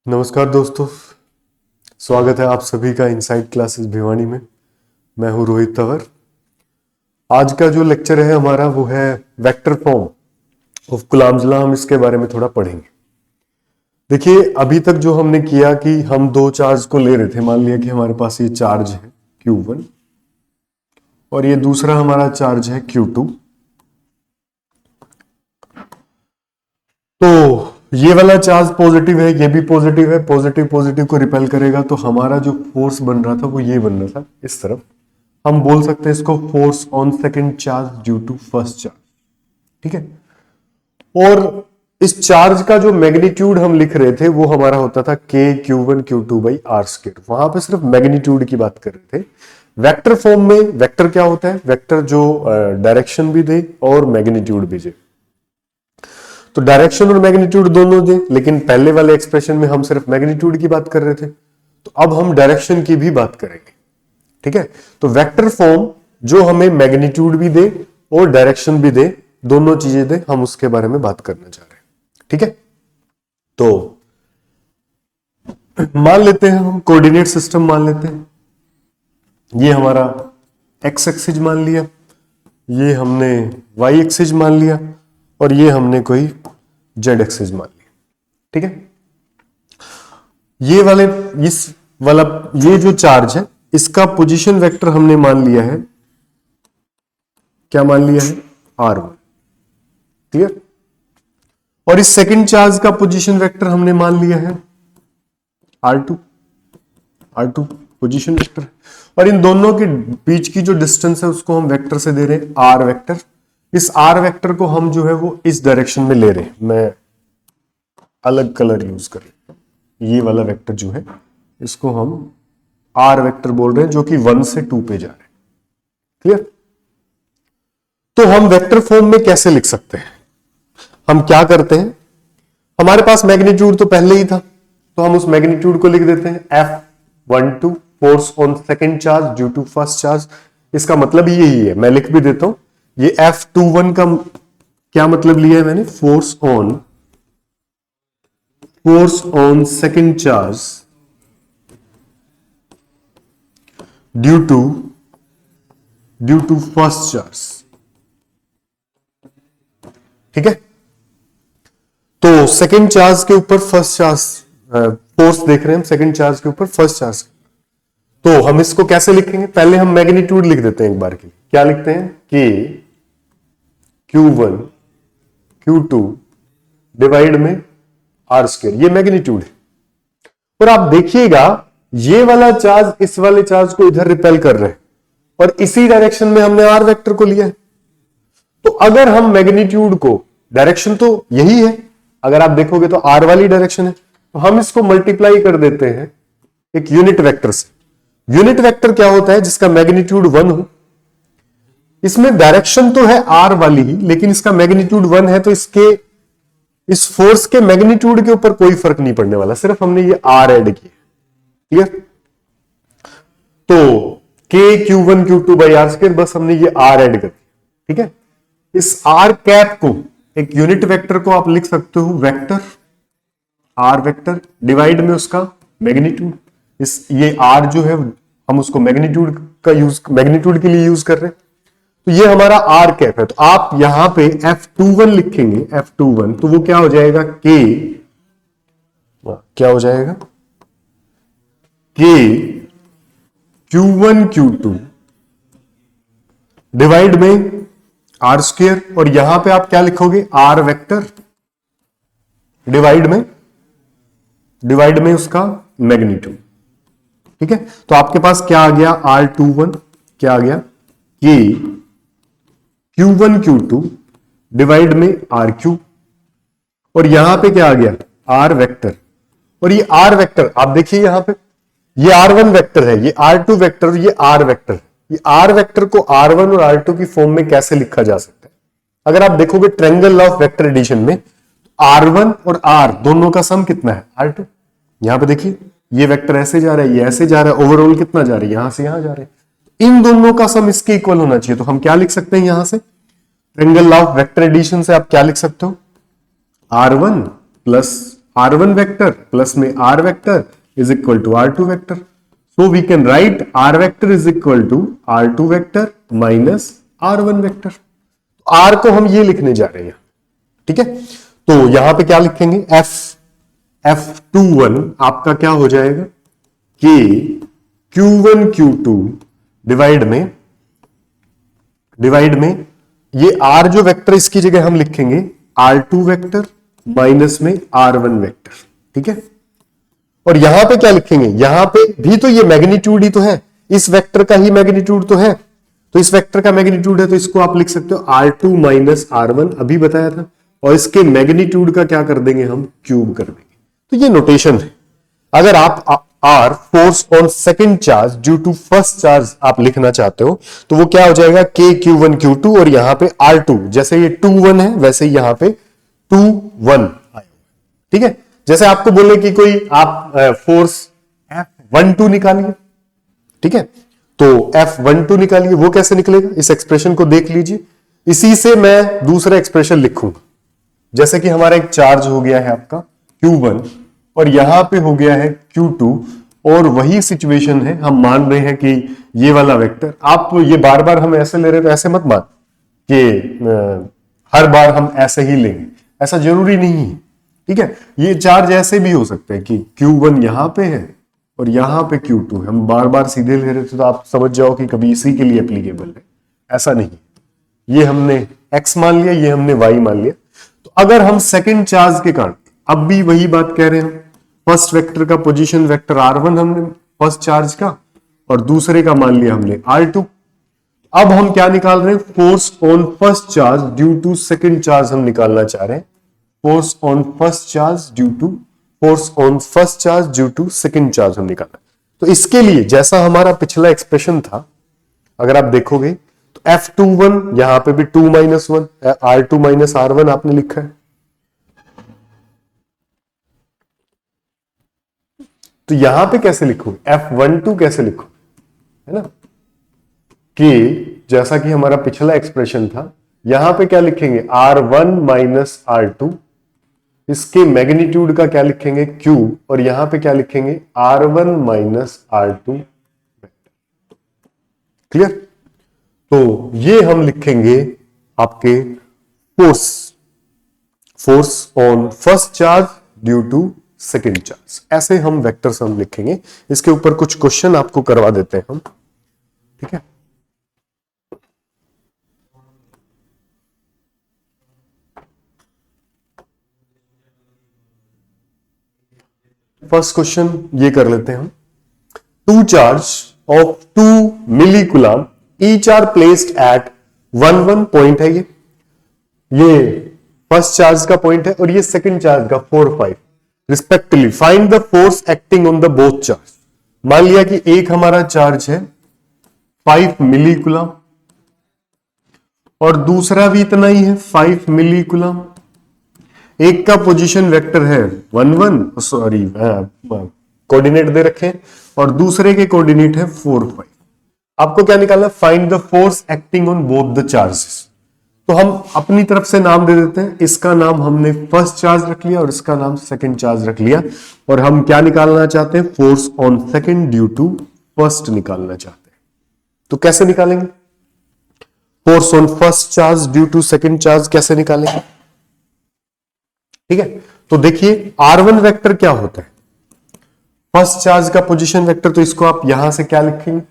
नमस्कार दोस्तों, स्वागत है आप सभी का इनसाइड क्लासेस भिवानी में। मैं हूं रोहित तंवर। आज का जो लेक्चर है हमारा वो है vector form of Coulomb's law. हम इसके बारे में थोड़ा पढ़ेंगे। देखिए, अभी तक जो हमने किया कि हम दो चार्ज को ले रहे थे। मान लिया कि हमारे पास ये चार्ज है Q1 और ये दूसरा हमारा चार्ज है Q2। तो ये वाला चार्ज पॉजिटिव है, ये भी पॉजिटिव है। पॉजिटिव पॉजिटिव को रिपेल करेगा तो हमारा जो फोर्स बन रहा था वो ये बन रहा था इस तरफ। हम बोल सकते हैं इसको force on second charge due to first charge. ठीक है। और इस चार्ज का जो मैग्नीट्यूड हम लिख रहे थे वो हमारा होता था K Q1 Q2 are square. वहां पे सिर्फ मैग्नीट्यूड की बात कर रहे थे। वेक्टर फॉर्म में वेक्टर क्या होता है? वेक्टर जो डायरेक्शन भी दे और मैग्नीट्यूड भी दे। तो डायरेक्शन और मैग्नीट्यूड दोनों दे, लेकिन पहले वाले एक्सप्रेशन में हम सिर्फ मैग्नीट्यूड की बात कर रहे थे। तो अब हम डायरेक्शन की भी बात करेंगे। ठीक है। तो वेक्टर फॉर्म जो हमें मैग्नीट्यूड भी दे और डायरेक्शन भी दे, दोनों चीजें दे, हम उसके बारे में बात करना चाह रहे हैं। ठीक है। तो मान लेते हैं, हम कोऑर्डिनेट सिस्टम मान लेते हैं। ये हमारा एक्स एक्सिस मान लिया, ये हमने वाई एक्सिस मान लिया और ये हमने कोई जेड एक्सिस मान लिया। ठीक है। ये वाले ये जो चार्ज है इसका पोजीशन वेक्टर हमने मान लिया है, क्या मान लिया है? R1। क्लियर। और इस सेकंड चार्ज का पोजीशन वेक्टर हमने मान लिया है R2। R2 position vector. और इन दोनों के बीच की जो डिस्टेंस है उसको हम वेक्टर से दे रहे हैं R वेक्टर। इस R वेक्टर को हम जो है वो इस डायरेक्शन में ले रहे हैं। मैं अलग कलर यूज कर रहा हूं। ये वाला वेक्टर जो है इसको हम R वेक्टर बोल रहे हैं, जो कि 1 से 2 पे जा रहे हैं। क्लियर। तो हम वेक्टर फॉर्म में कैसे लिख सकते हैं? हम क्या करते हैं, हमारे पास मैग्नीट्यूड तो पहले ही था, तो हम उस मैग्नीट्यूड को लिख देते हैं F12 force on second charge due to first charge. इसका मतलब ही यही है, मैं लिख भी देता हूं। ये F21 का क्या मतलब लिया है मैंने? Force on second charge due to first charge. ठीक है। तो सेकेंड चार्ज के ऊपर फर्स्ट चार्ज फोर्स देख रहे हैं हम, सेकेंड चार्ज के ऊपर फर्स्ट चार्ज। तो हम इसको कैसे लिखेंगे? पहले हम मैग्नीट्यूड लिख देते हैं एक बार के लिए। क्या लिखते हैं? K Q1 Q2 डिवाइड में R स्क्वायर। ये मैग्नीट्यूड है। और आप देखिएगा ये वाला चार्ज इस वाले चार्ज को इधर रिपेल कर रहे हैं और इसी डायरेक्शन में हमने R वेक्टर को लिया है। तो अगर हम मैग्नीट्यूड को, डायरेक्शन तो यही है, अगर आप देखोगे तो R वाली डायरेक्शन है, तो हम इसको मल्टीप्लाई कर देते हैं एक यूनिट वेक्टर से। यूनिट वेक्टर क्या होता है? जिसका मैग्नीट्यूड 1 हो। इसमें डायरेक्शन तो है R वाली ही, लेकिन इसका मैग्नीट्यूड 1 है, तो इस फोर्स के मैग्नीट्यूड के ऊपर कोई फर्क नहीं पड़ने वाला, सिर्फ हमने ये R ऐड किया। क्लियर। तो K Q1 Q2 by R square, बस हमने ये R ऐड कर दिया। ठीक है। इस R कैप को, एक यूनिट वेक्टर को आप लिख सकते हो वेक्टर R वेक्टर डिवाइड में उसका मैग्नीट्यूड। ये R जो है हम उसको मैग्नीट्यूड के लिए यूज कर रहे हैं। तो ये हमारा R कैप है। तो आप यहां पे F21 लिखेंगे, F21, तो वो क्या हो जाएगा? क्या हो जाएगा? K Q1 Q2 डिवाइड में R स्क्वायर। और यहां पे आप क्या लिखोगे? R वेक्टर डिवाइड में उसका मैग्नीट्यूड। ठीक है। तो आपके पास क्या आ गया? R21 क्या आ गया? K Q1 Q2 डिवाइड में RQ। और यहां पे क्या आ गया? R vector. और ये R वेक्टर आप देखिए यहां पे, ये R1 वेक्टर है, ये R2 वेक्टर और ये R वेक्टर। ये R वेक्टर को R1 और R2 की फॉर्म में कैसे लिखा जा सकता है? अगर आप देखोगे triangle law of vector addition में, R1 और R दोनों का सम कितना है? R2। यहां पे देखिए ये वेक्टर ऐसे जा रहा है, ये ऐसे जा रहा है, ओवरऑल कितना जा रहा है? यहां से यहां जा रहे हैं। इन दोनों का सम इसके इक्वल होना चाहिए। तो हम क्या लिख सकते हैं यहां से? Triangle law of vector addition से आप क्या लिख सकते हो? R1 plus R1 vector plus में R vector is equal to R2 vector. So we can write R vector is equal to R2 vector minus R1 vector. R को हम ये लिखने जा रहे हैं, ठीक है. तो यहां पे क्या लिखेंगे, F21 आपका क्या हो जाएगा, K Q1 Q2 डिवाइड में ये R जो वेक्टर इसकी जगह हम लिखेंगे R2 वेक्टर माइनस में R1 वेक्टर, ठीक है. और यहां पे क्या लिखेंगे, यहां पे भी तो ये मैग्नीट्यूड ही तो है, इस वेक्टर का ही मैग्नीट्यूड तो है. तो इस वेक्टर का मैग्नीट्यूड है तो इसको आप लिख सकते हो R2 माइनस R1 अभी बताया था, और इसके मैग्नीट्यूड का क्या कर देंगे हम, क्यूब कर देंगे. तो ये नोटेशन है. अगर आप R force on second charge due to first charge आप लिखना चाहते हो तो वो क्या हो जाएगा, K Q1 Q2 और यहां पे R2, जैसे ये 2 1 है वैसे ही यहां पे 2 1 आया, ठीक है. जैसे आपको बोले कि कोई आप फोर्स F12 निकालिए, ठीक है. तो F12 निकालिए, वो कैसे निकलेगा, इस एक्सप्रेशन को देख लीजिए. इसी से मैं दूसरा एक्सप्रेशन लिखूंगा. जैसे कि हमारा एक चार्ज हो गया है आपका Q1 और यहां पे हो गया है Q2, और वही सिचुएशन है, हम मान रहे हैं कि ये वाला वेक्टर, आप ये बार बार हम ऐसे ले रहे तो ऐसे मत मान कि हर बार हम ऐसे ही लेंगे, ऐसा जरूरी नहीं है, ठीक है. ये चार्ज ऐसे भी हो सकते हैं कि Q1 यहां पे है और यहां पे Q2 है, हम बार बार सीधे ले रहे थे तो आप समझ जाओ कि कभी इसी के लिए एप्लीकेबल है, ऐसा नहीं. ये हमने x मान लिया, ये हमने y मान लिया. तो अगर हम सेकंड चार्ज के कारण अब भी वही बात कह रहे हैं, फर्स्ट वेक्टर का पोजीशन वेक्टर R1 हमने फर्स्ट चार्ज का और दूसरे का मान लिया हमने R2. अब हम क्या निकाल रहे हैं, force on first charge due to second charge हम निकालना चाह रहे हैं. Force on first charge due to second charge हम निकालना. तो इसके लिए जैसा हमारा पिछला एक्सप्रेशन था, अगर आप देखोगे तो F21 यहां पे भी 2 - 1 R2 माइनस R1 आपने लिखा है. तो यहां पे कैसे लिखोगे, F12 कैसे लिखोगे, है ना, कि जैसा कि हमारा पिछला एक्सप्रेशन था, यहां पे क्या लिखेंगे R1 माइनस R2, इसके मैग्नीट्यूड का क्या लिखेंगे Q, और यहां पे क्या लिखेंगे R1 माइनस R2. क्लियर. तो ये हम लिखेंगे आपके force on first charge due to second charge. ऐसे हम वेक्टर्स हम लिखेंगे. इसके ऊपर कुछ क्वेश्चन आपको करवा देते हैं हम, ठीक है. फर्स्ट क्वेश्चन ये कर लेते हैं हम. 2 charge of 2 milli coulomb each are placed at 1 point है. ये फर्स्ट चार्ज का पॉइंट है और ये सेकंड चार्ज का 4 5 respectively. Find the force acting on the both charge. मान लिया कि एक हमारा चार्ज है 5 मिली कूलम और दूसरा भी इतना ही है 5 मिली कूलम. एक का पोजीशन वेक्टर है 1 1, सॉरी कोऑर्डिनेट दे रखे, और दूसरे के कोऑर्डिनेट है 4 5. आपको क्या निकालना, find the force acting on both the charges. तो हम अपनी तरफ से नाम दे देते हैं. इसका नाम हमने फर्स्ट चार्ज रख लिया और इसका नाम सेकंड चार्ज रख लिया, और हम क्या निकालना चाहते हैं, force on second due to first निकालना चाहते हैं. तो कैसे निकालेंगे, force on first charge due to second charge कैसे निकालेंगे, ठीक है. तो देखिए R1 वेक्टर क्या होता है, फर्स्ट चार्ज का पोजीशन वेक्टर. तो इसको आप यहां से क्या लिखेंगे,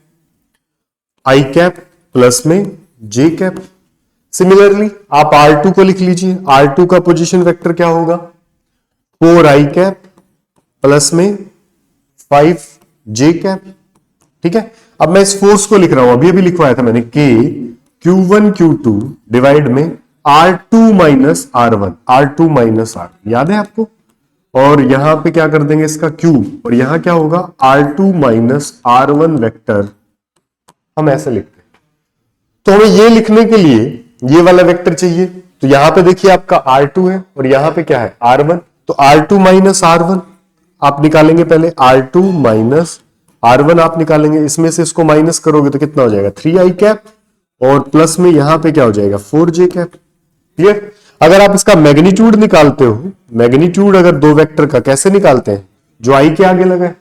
I कैप प्लस में J कैप. सिमिलरली आप R2 को लिख लीजिए. R2 का पोजीशन वेक्टर क्या होगा, 4I कैप प्लस में 5J कैप, ठीक है. अब मैं इस फोर्स को लिख रहा हूं, अभी लिखवाया था मैंने, K Q1 Q2 डिवाइड में R2 minus R1, R2 minus R, याद है आपको. और यहां पे क्या कर देंगे इसका Q, और यहां क्या होगा R2 माइनस R1 वेक्टर. हम ऐसे लिखते हैं. तो हमें ये लिखने के लिए ये वाला वेक्टर चाहिए. तो यहां पे देखिए आपका R2 है और यहां पे क्या है R1. तो R2 माइनस R1 आप निकालेंगे, पहले R2 माइनस R1 आप निकालेंगे. इसमें से इसको माइनस करोगे तो कितना हो जाएगा 3I कैप, और प्लस में यहां पे क्या हो जाएगा 4J कैप. क्लियर। अगर आप इसका मैग्नीट्यूड निकालते हो, मैग्नीट्यूड अगर दो वेक्टर का कैसे निकालते हैं, जो आई के आगे लगा है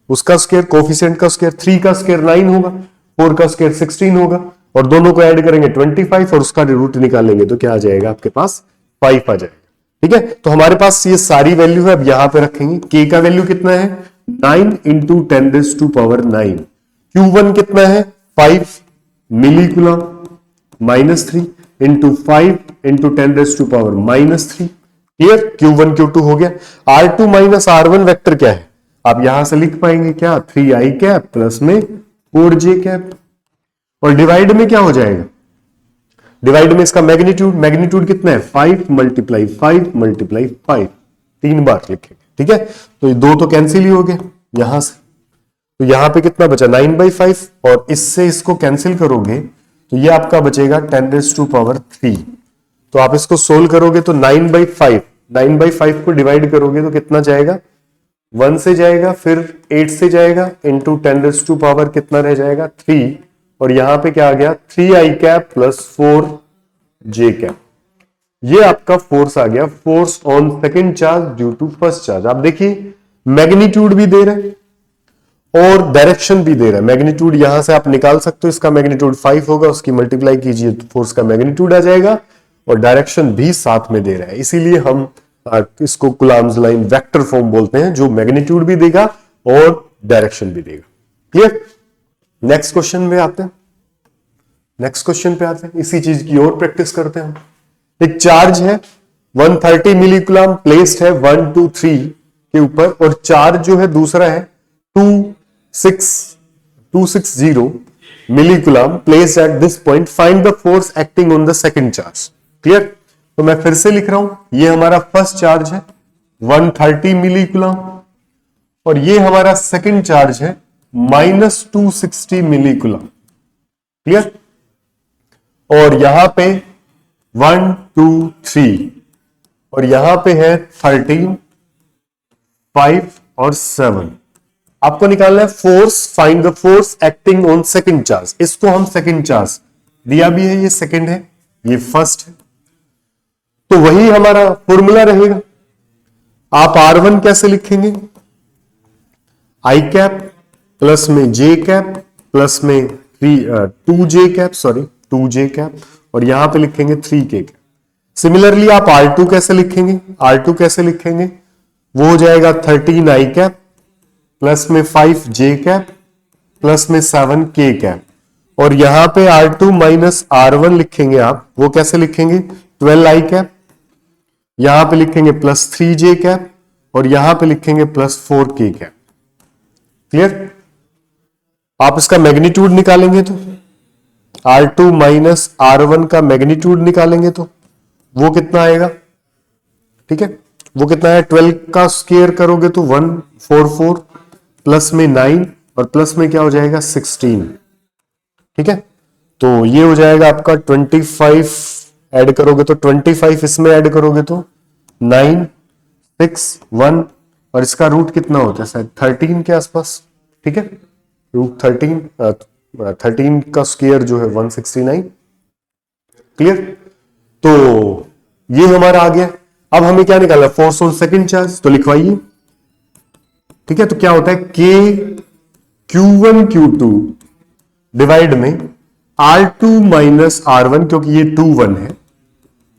उसका स्क्वायर, कोफिशिएंट का स्क्वायर, 3 का स्क्वायर 9 होगा, 4 का स्क्वायर 16 होगा, और दोनों को ऐड करेंगे 25 और उसका रूट निकालेंगे तो क्या आ जाएगा आपके पास 5 आ जाएगा। ठीक है, तो हमारे पास ये सारी वैल्यू है, अब यहां पे रखेंगे। k का वैल्यू कितना है 9 इंटू 10⁻⁹। Q1 कितना है 5 milli coulomb minus 3 into 5 into 10⁻⁻3। Clear, Q1 Q2 हो गया। R2 माइनस R1 वेक्टर क्या है, आप यहां से लिख पाएंगे क्या 3i कैप प्लस में 4j कैप, और डिवाइड में क्या हो जाएगा, डिवाइड में इसका मैग्नीट्यूड, मैग्नीट्यूड कितना है 5 मल्टीप्लाई 5 मल्टीप्लाई 5, 3 बार लिखेंगे। ठीक है, तो ये दो तो कैंसिल ही हो गए यहां से, तो यहां पे कितना बचा 9/5, और इससे इसको कैंसिल करोगे तो ये आपका बचेगा 10⁻3। तो आप इसको सोल्व करोगे तो 9/5 को डिवाइड करोगे तो कितना जाएगा 1 से जाएगा, फिर 8 से जाएगा, इंटू 10 कितना रह जाएगा 3, और यहां पे क्या आ गया 3i cap plus 4j cap. ये आपका फोर्स आ गया, force on second charge due to first charge. आप देखिए मैग्नीट्यूड भी दे रहे हैं और डायरेक्शन भी दे रहा है। मैग्नीट्यूड यहां से आप निकाल सकते हो, इसका मैग्नीट्यूड 5 होगा, उसकी मल्टीप्लाई कीजिए तो फोर्स का मैग्नीट्यूड आ जाएगा, और डायरेक्शन भी साथ में दे रहा है। इसीलिए हम इसको कुलाम्स लाइन वेक्टर फॉर्म बोलते हैं, जो मैग्नीट्यूड भी देगा और डायरेक्शन भी देगा। क्लियर, नेक्स्ट क्वेश्चन पे आते हैं। नेक्स्ट क्वेश्चन पे आते हैं, इसी चीज की और प्रैक्टिस करते हैं हम। एक चार्ज है 130 मिली कूलम प्लेस्ड है 1 2 3 के ऊपर, और चार्ज जो है दूसरा है 260 milli coulomb placed at this point, find the force acting on the second charge. Clear, तो मैं फिर से लिख रहा हूं, ये हमारा फर्स्ट चार्ज है 130 मिली कूलम, और ये हमारा सेकंड चार्ज है -260 मिली कूलम। क्लियर, और यहां पे 1 2 3, और यहां पे है 13 5 और 7। आपको निकालना है force, find the force acting on second charge. इसको हम सेकंड चार्ज दिया भी है, ये सेकंड है, ये फर्स्ट है, तो वही हमारा फॉर्मूला रहेगा। आप R1 कैसे लिखेंगे, आई कैप प्लस में जे कैप प्लस में 2j cap, sorry 2j cap, और यहां पे लिखेंगे 3k कैप। सिमिलरली आप R2 कैसे लिखेंगे, R2 कैसे लिखेंगे, वो हो जाएगा 13i कैप प्लस में 5j कैप प्लस में 7k कैप, और यहां पे R2 माइनस R1 लिखेंगे आप, वो कैसे लिखेंगे 12i कैप, यहां पे लिखेंगे प्लस 3j कैप, और यहां पे लिखेंगे प्लस 4k कैप। क्लियर, आप इसका मैग्नीट्यूड निकालेंगे तो R2 माइनस R1 का मैग्नीट्यूड निकालेंगे तो वो कितना आएगा, ठीक है, वो कितना है 12 का स्क्वायर करोगे तो 144 प्लस में 9 और प्लस में क्या हो जाएगा 16। ठीक है, तो ये हो जाएगा आपका 25, ऐड करोगे तो 25, इसमें ऐड करोगे तो 9 6 1, और इसका रूट कितना होता है शायद 13 के आसपास। ठीक है, रूट 13 का स्क्वायर जो है 169। क्लियर, तो ये हमारा आ गया। अब हमें क्या निकालना है, फोर्स ऑन सेकंड चार्ज, तो लिखवाइए। ठीक है, तो क्या होता है K Q1 Q2 डिवाइड में R2 माइनस R1, क्योंकि ये 2 1 है,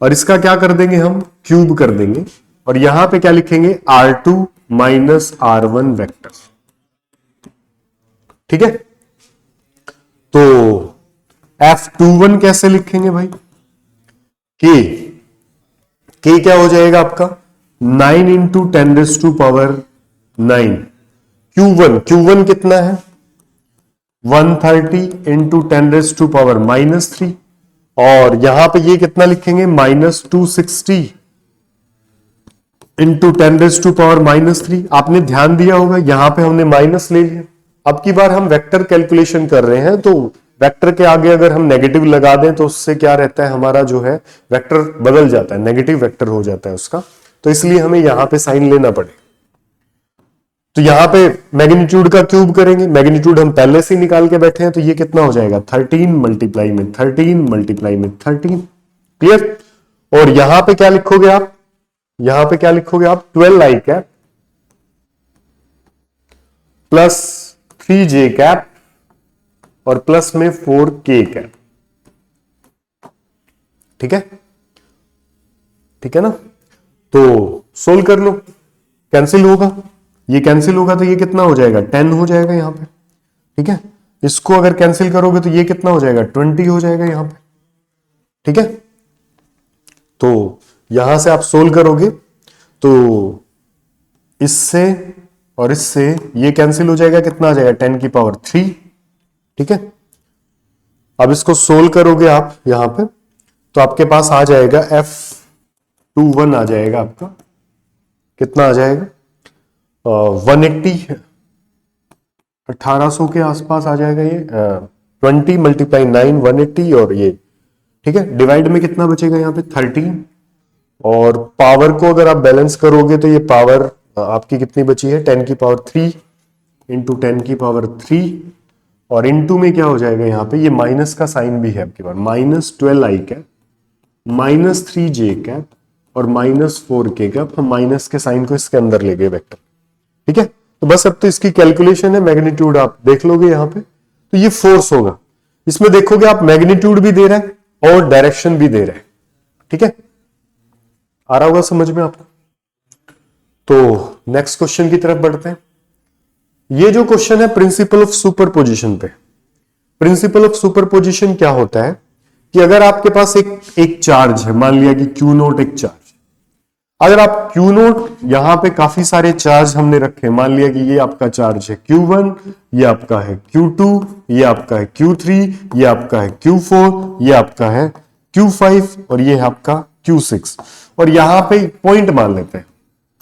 और इसका क्या कर देंगे हम क्यूब कर देंगे, और यहां पे क्या लिखेंगे R2 माइनस R1 वेक्टर। ठीक है, तो F21 कैसे लिखेंगे भाई, K क्या हो जाएगा आपका 9 इंटू 10⁻⁹। Q1 कितना है 130 इंटू 10⁻⁻3, और यहां पे ये कितना लिखेंगे -260 इंटू 10⁻⁻3। आपने ध्यान दिया होगा यहां पे हमने माइनस ले लिया। अब की बार हम वेक्टर कैलकुलेशन कर रहे हैं, तो वेक्टर के आगे अगर हम नेगेटिव लगा दें तो उससे क्या रहता है, हमारा जो है वेक्टर बदल जाता है, नेगेटिव वेक्टर हो जाता है उसका, तो इसलिए हमें यहां पे साइन लेना पड़ेगा। तो यहां पे मैग्नीट्यूड का क्यूब करेंगे, मैग्नीट्यूड हम पहले से निकाल के बैठे हैं, तो ये कितना हो जाएगा 13 मल्टीप्लाई में 13 मल्टीप्लाई में 13। क्लियर, और यहां पे क्या लिखोगे आप, यहां पे क्या लिखोगे आप, 12i cap plus 3j cap और प्लस में 4k कैप। ठीक है, ठीक है ना। तो सोल्व कर लो, कैंसिल होगा, ये कैंसिल होगा तो ये कितना हो जाएगा, 10 हो जाएगा यहां पे। ठीक है, इसको अगर कैंसिल करोगे तो ये कितना हो जाएगा, 20 हो जाएगा यहां पे। ठीक है, तो यहां से आप सोल्व करोगे तो इससे और इससे ये कैंसिल हो जाएगा, कितना आ जाएगा, 10 की पावर 3। ठीक है, अब इसको सोल्व करोगे आप यहां पे तो आपके पास आ जाएगा F21 आ जाएगा आपका, कितना आ जाएगा, 180, 1800 के आसपास आ जाएगा ये, 20 मल्टीप्लाई 9 180 और ये। ठीक है, डिवाइड में कितना बचेगा यहाँ पे 13, और पावर को अगर आप बैलेंस करोगे तो ये पावर आपकी कितनी बची है, 10 की पावर 3 इंटू 10 की पावर 3, और इंटू में क्या हो जाएगा यहाँ पे, ये माइनस का साइन भी है आपके पास, -12i cap minus 3j cap और -4k कैप। हम माइनस के साइन को इसके अंदर ले गए वेक्टर। ठीक है, तो बस अब तो इसकी कैलकुलेशन है, मैग्नीट्यूड आप देख लोगे यहां पे, तो ये फोर्स होगा। इसमें देखोगे आप मैग्नीट्यूड भी दे रहा है और डायरेक्शन भी दे रहा है। ठीक है, आ रहा होगा समझ में आपको। तो नेक्स्ट क्वेश्चन की तरफ बढ़ते हैं। ये जो क्वेश्चन है प्रिंसिपल ऑफ सुपरपोजिशन पे। प्रिंसिपल ऑफ सुपरपोजिशन क्या होता है कि अगर आपके पास एक चार्ज है, मान लिया कि Q0 एक चार्ज, अगर आप Q0 यहां पे काफी सारे चार्ज हमने रखे, मान लिया कि ये आपका चार्ज है Q1, ये आपका है Q2, ये आपका है Q3, ये आपका है Q4, ये आपका है Q5 और ये है आपका Q6, और यहां पे पॉइंट मान लेते हैं,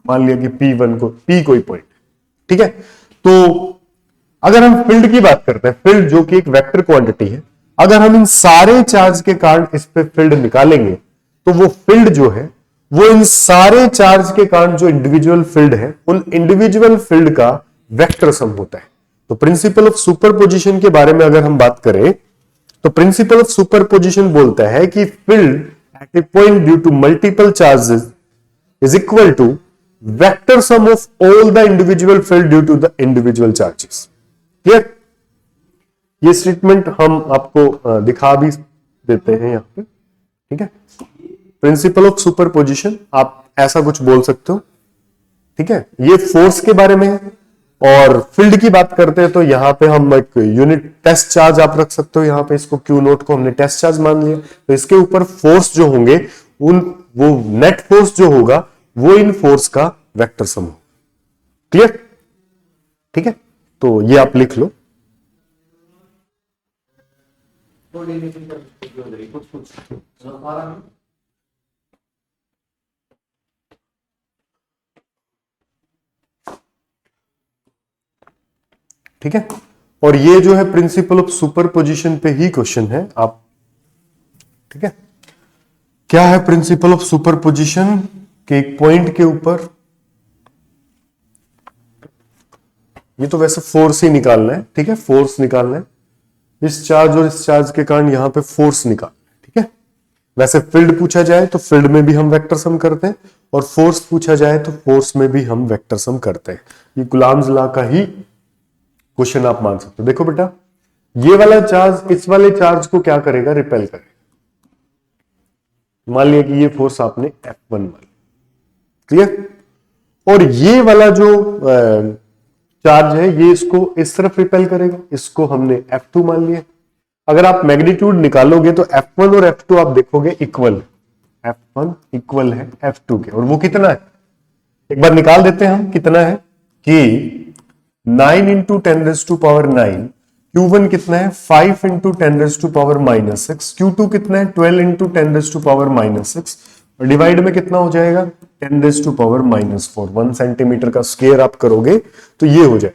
मान लिया कि P1 को P कोई पॉइंट। ठीक है, तो अगर हम फील्ड की बात करते हैं, फील्ड जो कि एक वेक्टर क्वांटिटी है, अगर हम इन सारे चार्ज के कारण इस पे फील्ड निकालेंगे तो वो फील्ड जो है वो इन सारे चार्ज के कारण जो इंडिविजुअल फील्ड है उन इंडिविजुअल फील्ड का वेक्टर सम होता है। तो प्रिंसिपल ऑफ सुपरपोजिशन के बारे में अगर हम बात करें तो प्रिंसिपल ऑफ सुपरपोजिशन बोलता है कि field at a point due to multiple charges is equal to vector sum of all the individual field due to the individual charges. Clear, ये स्टेटमेंट हम आपको दिखा भी देते हैं यहां पे। ठीक है, प्रिंसिपल ऑफ सुपरपोजिशन आप ऐसा कुछ बोल सकते हो। ठीक है, ये फोर्स के बारे में है, और फील्ड की बात करते हैं तो यहां पे हम एक यूनिट टेस्ट चार्ज आप रख सकते हो, यहां पे इसको Q0 को हमने टेस्ट चार्ज मान लिया, तो इसके ऊपर फोर्स जो होंगे वो नेट फोर्स जो होगा वो इन फोर्स का वेक्टर सम होगा। क्लियर, ठीक है, तो ये आप लिख लो। ठीक है, और ये जो है प्रिंसिपल ऑफ सुपरपोजिशन पे ही क्वेश्चन है आप। ठीक है, क्या है प्रिंसिपल ऑफ सुपरपोजिशन के एक पॉइंट के ऊपर, ये तो वैसे फोर्स ही निकालना है। ठीक है, फोर्स निकालना है, इस चार्ज और इस चार्ज के कारण यहां पे फोर्स निकालना है। ठीक है, वैसे फील्ड पूछा जाए तो फील्ड में भी हम वेक्टर सम करते हैं, और फोर्स पूछा जाए तो फोर्स में भी हम वेक्टर सम करते हैं। ये गुलाम्स लॉ का ही क्वेश्चन आप मान सकते हो। देखो बेटा, ये वाला चार्ज इस वाले चार्ज को क्या करेगा, रिपेल करेगा। मान लिया कि ये फोर्स आपने F1 मान, क्लियर, और ये वाला जो चार्ज है ये इसको इस तरफ रिपेल करेगा, इसको हमने F2 मान लिया। अगर आप मैग्नीट्यूड निकालोगे तो F1 और F2 आप देखोगे इक्वल, F1 इक्वल है F2 के, और वो कितना है एक बार निकाल देते हैं हम, कितना है कि 9 इंटू 10⁻⁹, Q1 कितना है 5 इंटू 10⁻⁻⁶, Q2 कितना है 12 इंटू 10⁻⁻⁶, और डिवाइड में कितना हो जाएगा 10⁻⁻⁴। 1 सेंटीमीटर का स्क्वायर आप करोगे तो ये हो जाए।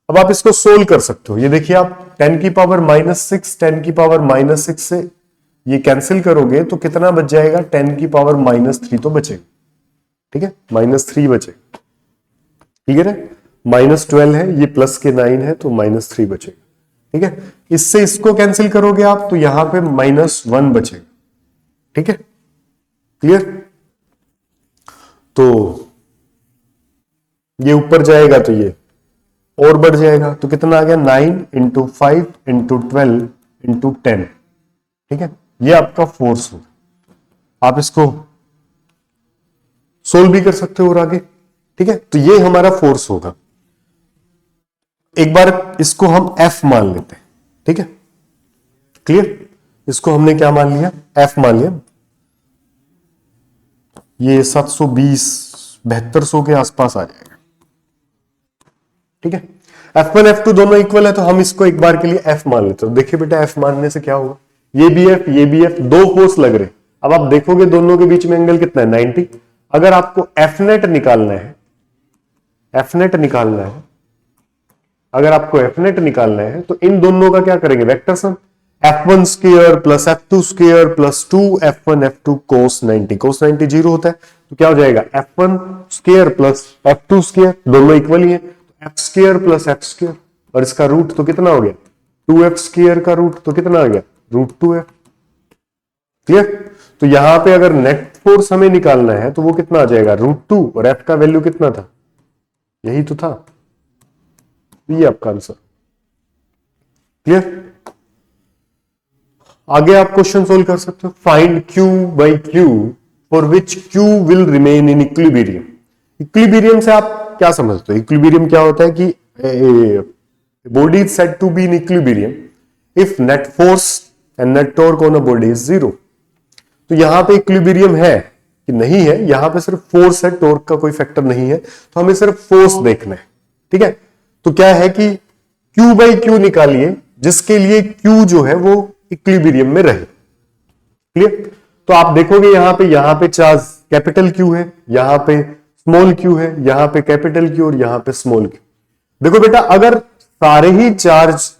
अब आप इसको सोल्व कर सकते हो, ये देखिए आप 10⁻⁻⁶, 10⁻⁻⁶ से ये कैंसिल करोगे तो कितना बच जाएगा, 10⁻⁻³ तो बचेगा। ठीक है, -3 बचेगा। ठीक है, -12 है, ये प्लस के 9 है तो -3 बचेगा। ठीक है, इससे इसको कैंसिल करोगे आप तो यहां पे -1 बचेगा। ठीक है, क्लियर? तो ये ऊपर जाएगा तो ये और बढ़ जाएगा, तो कितना आ गया 9 इंटू 5 इंटू 12 इंटू 10। ठीक है, ये आपका फोर्स होगा। आप इसको सोल्व भी कर सकते हो और आगे। ठीक है, तो ये हमारा फोर्स होगा। एक बार इसको हम F मान लेते हैं। ठीक है, क्लियर? इसको हमने क्या मान लिया? F मान लिया। ये 720 7200 के आसपास आ जाएगा। ठीक है, F1 F2 दोनों इक्वल है, तो हम इसको एक बार के लिए F मान लेते हैं। देखिए बेटा, F मानने से क्या होगा, ये भी F ये भी F, दो फोर्स लग रहे। अब आप देखोगे दोनों के बीच में एंगल कितना है, 90। अगर आपको F नेट निकालना है, F नेट निकालना है, अगर आपको F नेट निकालना है तो इन दोनों का क्या करेंगे, vector sum. F1 square plus F2 square plus 2 F1 F2 cos 90। cos 90 zero होता है, तो क्या हो जाएगा, F1 square plus F2 square, दोनों इक्वल ही है, तो F square plus F square, और इसका रूट तो कितना हो गया, 2F स्क्वायर का रूट तो कितना आ गया, √2F। क्लियर? तो यहां पे अगर नेट फोर्स हमें निकालना है तो वो कितना आ जाएगा, √2, और F का वैल्यू कितना था, यही तो था। ये आपका आंसर। क्लियर? आगे आप क्वेश्चन सोल्व कर सकते हो। Find Q by Q for which Q will remain in equilibrium. Equilibrium से आप क्या समझते हो? इक्विलिब्रियम क्या होता है कि body is said to be in equilibrium if net force and net torque on a body is 0। तो यहां पे इक्विलिब्रियम है कि नहीं है, यहां पे सिर्फ फोर्स है, टॉर्क का कोई फैक्टर नहीं है, तो हमें सिर्फ फोर्स देखना है। ठीक है, तो क्या है कि Q बाई Q निकालिए जिसके लिए Q जो है वो इक्विलिब्रियम में रहे। क्लियर? तो आप देखोगे यहां पे चार्ज कैपिटल Q है, यहां पे स्मॉल q है, यहां पे कैपिटल Q और यहां पे स्मॉल q। देखो बेटा, अगर सारे ही चार्ज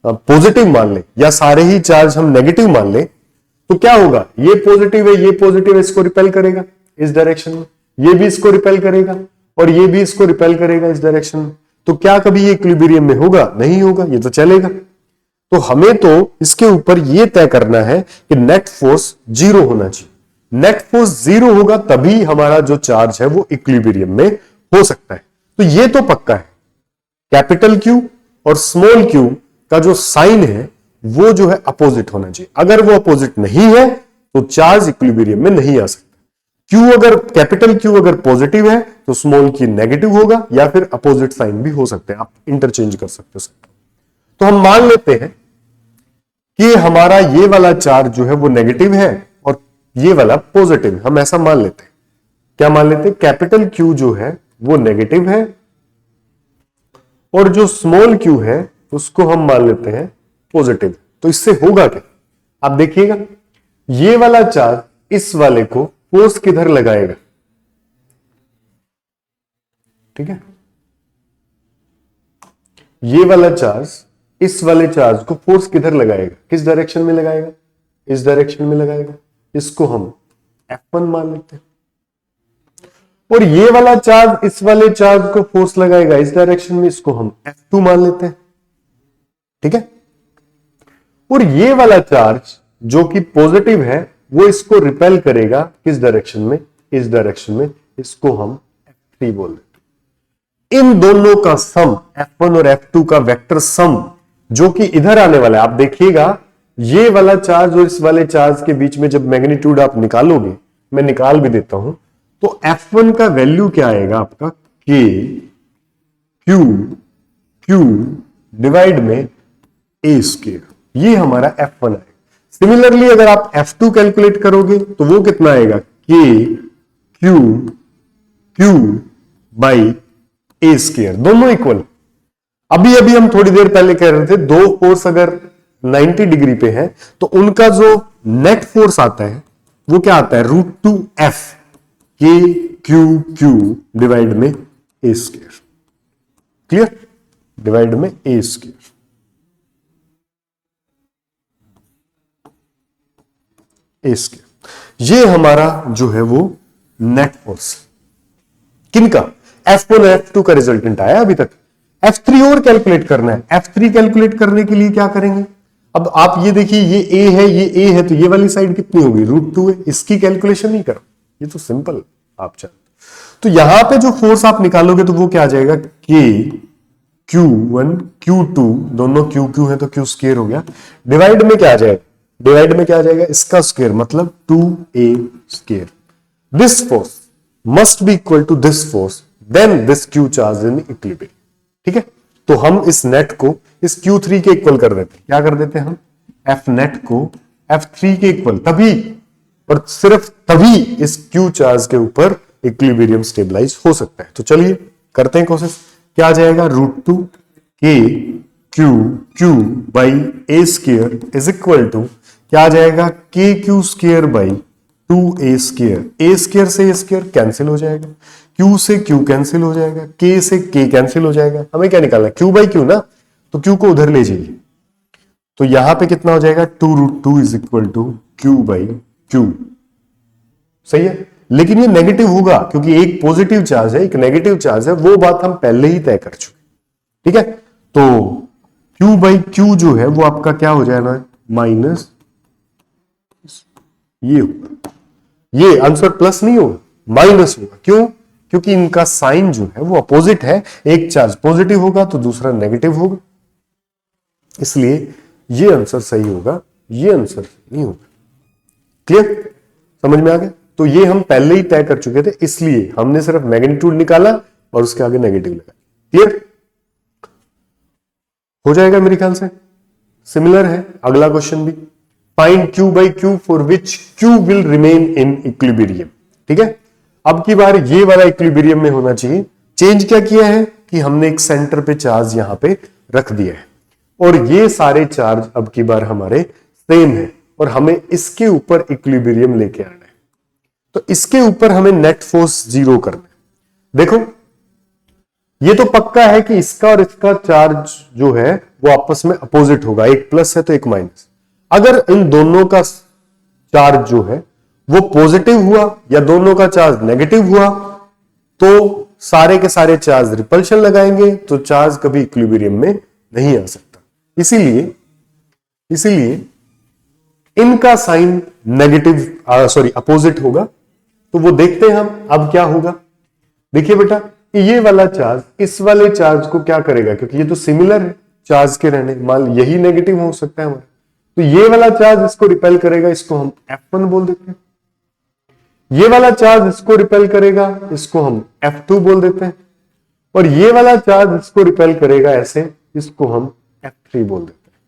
पॉजिटिव मान ले या सारे ही चार्ज हम नेगेटिव मान ले तो क्या होगा, ये पॉजिटिव है, ये पॉजिटिव है, इसको रिपेल करेगा इस डायरेक्शन में, ये भी इसको रिपेल करेगा और ये भी इसको रिपेल करेगा इस डायरेक्शन में। तो क्या कभी ये इक्विलिब्रियम में होगा? नहीं होगा, ये तो चलेगा। तो हमें तो इसके ऊपर ये तय करना है कि नेट फोर्स 0 होना चाहिए। नेट फोर्स 0 होगा तभी हमारा जो चार्ज है वो इक्विलिब्रियम में हो सकता है। तो ये तो पक्का है, कैपिटल Q और स्मॉल q का जो साइन है वो जो है अपोजिट होना चाहिए। अगर वो अपोजिट नहीं है तो चार्ज इक्विलिब्रियम में नहीं आ सकता। Q अगर कैपिटल Q अगर पॉजिटिव है तो स्मॉल q नेगेटिव होगा, या फिर अपोजिट साइन भी हो सकते हैं, आप इंटरचेंज कर सकते हो। तो हम मान लेते हैं कि हमारा ये वाला चार्ज जो है वो नेगेटिव है और ये वाला पॉजिटिव है। हम ऐसा मान लेते हैं, क्या मान लेते हैं, कैपिटल Q जो है वो नेगेटिव है और जो स्मॉल q है उसको हम मान लेते हैं पॉजिटिव। तो इससे होगा क्या, आप देखिएगा, ये वाला चार्ज इस वाले को फोर्स किधर लगाएगा, ठीक है, ये वाला चार्ज इस वाले चार्ज को फोर्स किधर लगाएगा, किस डायरेक्शन में लगाएगा, इस डायरेक्शन में लगाएगा। इसको हम F1 मान लेते हैं। और ये वाला चार्ज इस वाले चार्ज को फोर्स लगाएगा इस डायरेक्शन में, इसको हम F2 मान लेते हैं। ठीक है, और ये वाला चार्ज जो कि पॉजिटिव है वो इसको रिपेल करेगा किस डायरेक्शन में, इस डायरेक्शन में, इसको हम F3 बोल देते हैं। इन दोनों का सम F1 और F2 का वेक्टर सम जो कि इधर आने वाला है, आप देखिएगा ये वाला चार्ज और इस वाले चार्ज के बीच में जब मैग्नीट्यूड आप निकालोगे, मैं निकाल भी देता हूं, तो F1 का वैल्यू क्या आएगा आपका, K Q डिवाइड में A स्क्वायर, ये हमारा F1 है। सिमिलरली अगर आप F2 कैलकुलेट करोगे तो वो कितना आएगा, K Q by A square, दोनों इक्वल। अभी हम थोड़ी देर पहले कह रहे थे दो फोर्स अगर 90 डिग्री पे है तो उनका जो नेट फोर्स आता है वो क्या आता है, √2F Q डिवाइड में A स्क्वायर। क्लियर, डिवाइड में A स्क्वायर। ये हमारा जो है वो नेट फोर्स किनका, F1 और F2 का रिजल्टेंट आया। अभी तक F3 और कैलकुलेट करना है। F3 कैलकुलेट करने के लिए क्या करेंगे, अब आप ये देखिए, ये ए है, ये ए है, तो ये वाली साइड कितनी होगी, √2 है। इसकी कैलकुलेशन नहीं करो, ये तो सिंपल आप चाहते। तो यहां पे जो फोर्स आप निकालोगे तो वो क्या आ जाएगा, के Q1 Q2, दोनों Q है तो Q स्क्वायर हो गया, डिवाइड में क्या आ जाएगा, डिवाइड में क्या आ जाएगा, इसका स्क्वायर, मतलब 2a square. This force must be equal to this force, then this Q charge in equilibrium. ठीक है, तो हम इस नेट को इस Q3 के इक्वल कर देते हैं। क्या कर देते हैं हम, F नेट को F3 के इक्वल, तभी और सिर्फ तभी इस Q चार्ज के ऊपर इक्विलिब्रियम स्टेबलाइज हो सकता है। तो चलिए करते हैं कोशिश। क्या आ जाएगा, √2 k Q by a square is equal to क्या आ जाएगा, k Q square by 2a square. A square से ए स्क्वायर कैंसिल हो जाएगा, Q से Q कैंसिल हो जाएगा, K से K कैंसिल हो जाएगा। हमें क्या निकालना है, Q बाई Q ना, तो Q को उधर ले जाइए, तो यहां पे कितना हो जाएगा, 2√2 is equal to Q by Q। सही है, लेकिन ये नेगेटिव होगा क्योंकि एक पॉजिटिव चार्ज है, एक नेगेटिव चार्ज है, वो बात हम पहले ही तय कर चुके। ठीक है, तो Q बाई Q जो है वो आपका क्या हो जाएगा, माइनस, ये होगा, ये आंसर प्लस नहीं होगा, माइनस होगा। क्यों, क्योंकि इनका साइन जो है वो अपोजिट है, एक चार्ज पॉजिटिव होगा तो दूसरा नेगेटिव होगा, इसलिए ये आंसर सही होगा, ये आंसर नहीं होगा। क्लियर, समझ में आ गया। तो ये हम पहले ही तय कर चुके थे, इसलिए हमने सिर्फ मैग्नीट्यूड निकाला और उसके आगे नेगेटिव लगा। क्लियर हो जाएगा मेरे ख्याल से। सिमिलर है अगला क्वेश्चन भी, find Q by Q for which Q will remain in equilibrium. ठीक है, अब की बार ये वाला इक्विलिब्रियम में होना चाहिए। चेंज क्या किया है कि हमने एक सेंटर पे चार्ज यहां पे रख दिया है और ये सारे चार्ज अब की बार हमारे सेम है और हमें इसके ऊपर इक्विलिब्रियम लेके आना है। तो इसके ऊपर हमें नेट फोर्स 0 करना है। देखो ये तो पक्का है कि इसका और इसका चार्ज जो है वो आपस में अपोजिट होगा, एक प्लस है तो एक माइनस। अगर इन दोनों का चार्ज जो है वो पॉजिटिव हुआ या दोनों का चार्ज नेगेटिव हुआ तो सारे के सारे चार्ज रिपल्शन लगाएंगे, तो चार्ज कभी इक्विलिब्रियम में नहीं आ सकता। इसीलिए इनका साइन नेगेटिव सॉरी अपोजिट होगा। तो वो देखते हैं हम अब क्या होगा। देखिए बेटा, ये वाला चार्ज इस वाले चार्ज को क्या करेगा, क्योंकि ये तो सिमिलर है चार्ज के रहने, मान यही नेगेटिव हो सकता है हमारा, तो ये वाला चार्ज इसको रिपेल करेगा, इसको हम F1 बोल देते हैं। ये वाला चार्ज इसको रिपेल करेगा, इसको हम F2 बोल देते हैं। और ये वाला चार्ज इसको रिपेल करेगा ऐसे, इसको हम F3 बोल देते हैं।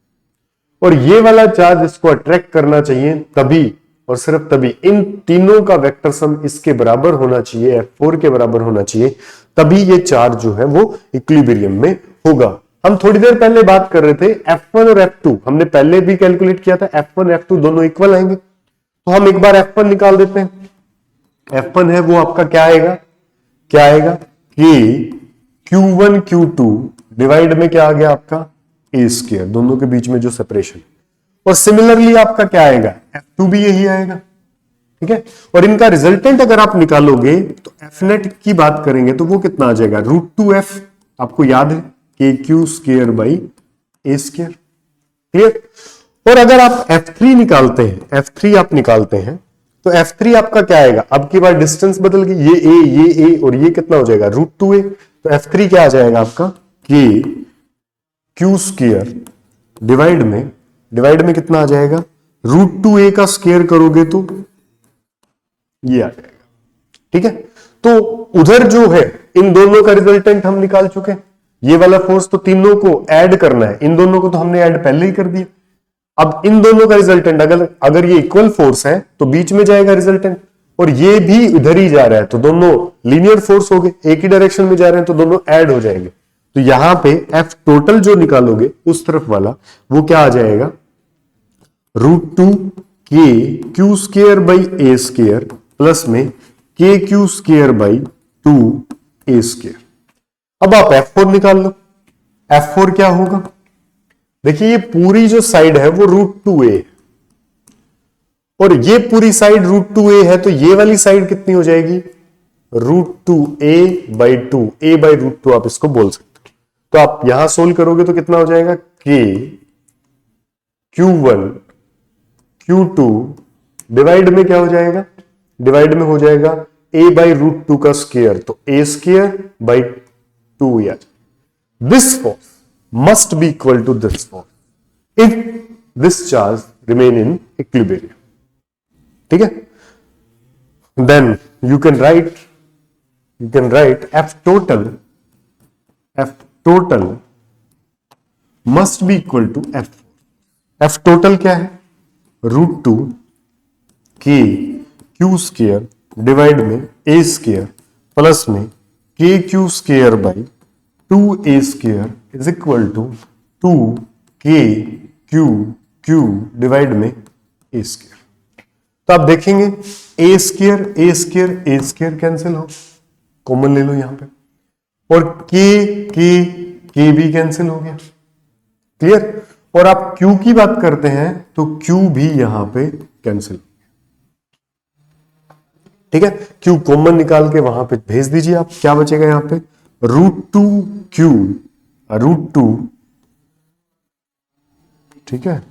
और ये वाला चार्ज इसको अट्रैक्ट करना चाहिए तभी और सिर्फ तभी, इन तीनों का वेक्टर सम इसके बराबर होना चाहिए, F4 के बराबर होना चाहिए, तभी ये चार्ज जो है वो इक्विलिब्रियम में होगा। हम थोड़ी देर पहले बात कर रहे थे F1 और F2, हमने पहले भी कैलकुलेट किया था, F1 F2 दोनों इक्वल आएंगे। तो हम एक बार F1 निकाल देते हैं। F1 है वो आपका क्या आएगा, क्या आएगा कि Q1 Q2 डिवाइड में क्या आ गया आपका a स्क्वायर, दोनों के बीच में जो सेपरेशन। और सिमिलरली आपका क्या आएगा, F2 भी यही आएगा। ठीक है, और इनका रिजल्टेंट अगर आप निकालोगे तो F नेट की बात करेंगे तो वो कितना आ जाएगा, √2F, आपको याद है के Q square by a square. Clear, और अगर आप F3 निकालते हैं, F3 आप निकालते हैं तो F3 आपका क्या आएगा, अब की बार डिस्टेंस बदल गई, ये A और ये कितना हो जाएगा √2A। तो F3 क्या आ जाएगा आपका, के Q स्क्वायर डिवाइड में कितना आ जाएगा, √2A का स्क्वायर करोगे तो ये आ जाएगा। ठीक है, तो उधर जो है इन दोनों का रिजल्टेंट हम निकाल चुके हैं। ये वाला फोर्स तो तीनों को ऐड करना है, इन दोनों को तो हमने ऐड पहले ही कर दिया। अब इन दोनों का रिजल्टेंट अगर ये इक्वल फोर्स है तो बीच में जाएगा रिजल्टेंट, और ये भी इधर ही जा रहा है तो दोनों लीनियर फोर्स हो गए, एक ही डायरेक्शन में जा रहे हैं तो दोनों ऐड हो जाएंगे। तो यहां पे F टोटल जो निकालोगे उस तरफ वाला वो क्या आ जाएगा, √2 k Q square by a square plus में के Q square by 2A square. अब आप F4 निकाल लो। F4 क्या होगा, देखिए ये पूरी जो साइड है वो √2A है और ये पूरी साइड √2A है, तो ये वाली साइड कितनी हो जाएगी, √2A बाई 2, A बाई √2 आप इसको बोल सकते हो। तो आप यहां सोल्व करोगे तो कितना हो जाएगा, के Q1 Q2 डिवाइड में क्या हो जाएगा, डिवाइड में हो जाएगा a बाई रूट टू का स्क्वायर, तो a स्क्वायर बाई 2 या this force must be equal to this force if this charge remain in equilibrium. ठीक है, then you can write F total must be equal to F। F total क्या है, root two k q square divide में a square plus में k q square by 2a square is equal to 2k q divide में a square. तो आप देखेंगे a square cancel हो, common ले लो यहां पे, और के भी कैंसिल हो गया, क्लियर। और आप Q की बात करते हैं तो Q भी यहां पे कैंसिल, ठीक है। Q कॉमन निकाल के वहां पे भेज दीजिए आप, क्या बचेगा यहां पे, रूट टू, ठीक है,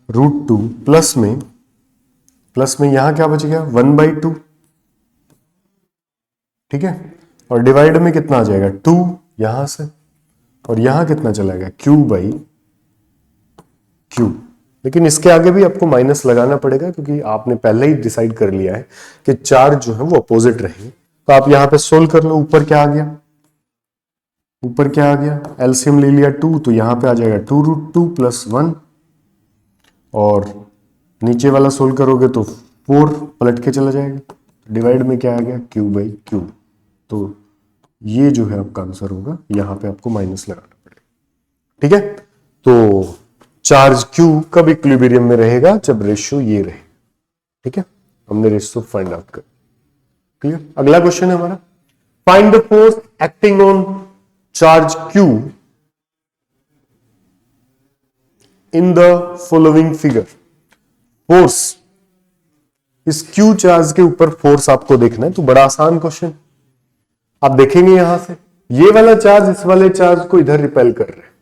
रूट टू प्लस में यहां क्या बचेगा 1/2, ठीक है, और डिवाइड में कितना आ जाएगा 2 यहां से, और यहां कितना चला गया Q/Q। लेकिन इसके आगे भी आपको माइनस लगाना पड़ेगा क्योंकि आपने पहले ही डिसाइड कर लिया है कि चार्ज जो है वो अपोजिट रहेंगे। तो आप यहां पे सोल्व कर लो, ऊपर क्या आ गया, एलसीएम ले लिया 2, तो यहां पे आ जाएगा 2√2 + 1, और नीचे वाला सोल्व करोगे तो 4 पलट के चला जाएगा, डिवाइड में क्या आ गया Q/Q। तो ये जो है आपका आंसर होगा, यहां पे आपको माइनस लगाना पड़ेगा, ठीक है। तो चार्ज Q कब इक्विलिब्रियम में रहेगा, जब रेशियो ये रहे, ठीक है। हमने रेशियो फाइंड आउट कर, क्लियर। अगला क्वेश्चन है हमारा, find the force acting on charge Q in the following figure. Force, इस Q चार्ज के ऊपर फोर्स आपको देखना है, तो बड़ा आसान क्वेश्चन। आप देखेंगे यहां से ये वाला चार्ज इस वाले चार्ज को इधर रिपेल कर रहा है,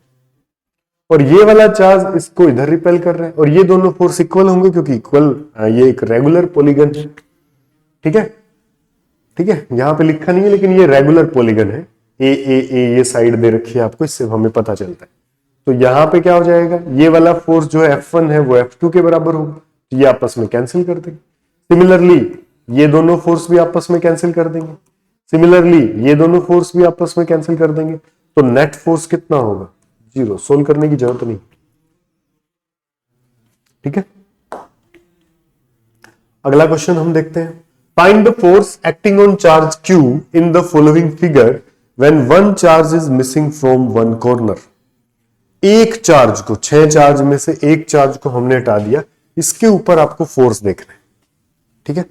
और ये वाला चार्ज इसको इधर रिपेल कर रहा है, और ये दोनों फोर्स इक्वल होंगे क्योंकि इक्वल, ये एक रेगुलर पॉलीगन है, ठीक है, ठीक है। यहां पे लिखा नहीं है लेकिन ये रेगुलर पॉलीगन है, ए ये साइड दे रखी है आपको, इससे हमें पता चलता है। तो यहां पे क्या हो जाएगा, ये वाला फोर्स जो है F1 है वो F2 के बराबर होगा, तो ये आपस में कैंसिल कर देंगे। सिमिलरली ये दोनों फोर्स भी आपस में कैंसिल कर देंगे, सिमिलरली ये दोनों फोर्स भी आपस में कैंसिल कर देंगे, तो नेट फोर्स कितना होगा, 0। सोल्व करने की जरूरत नहीं, ठीक है। अगला क्वेश्चन हम देखते हैं, find the force acting on charge Q in the following figure when one charge is missing from one corner. एक चार्ज को, 6 चार्ज में से एक चार्ज को हमने हटा दिया, इसके ऊपर आपको फोर्स देखना है, ठीक है।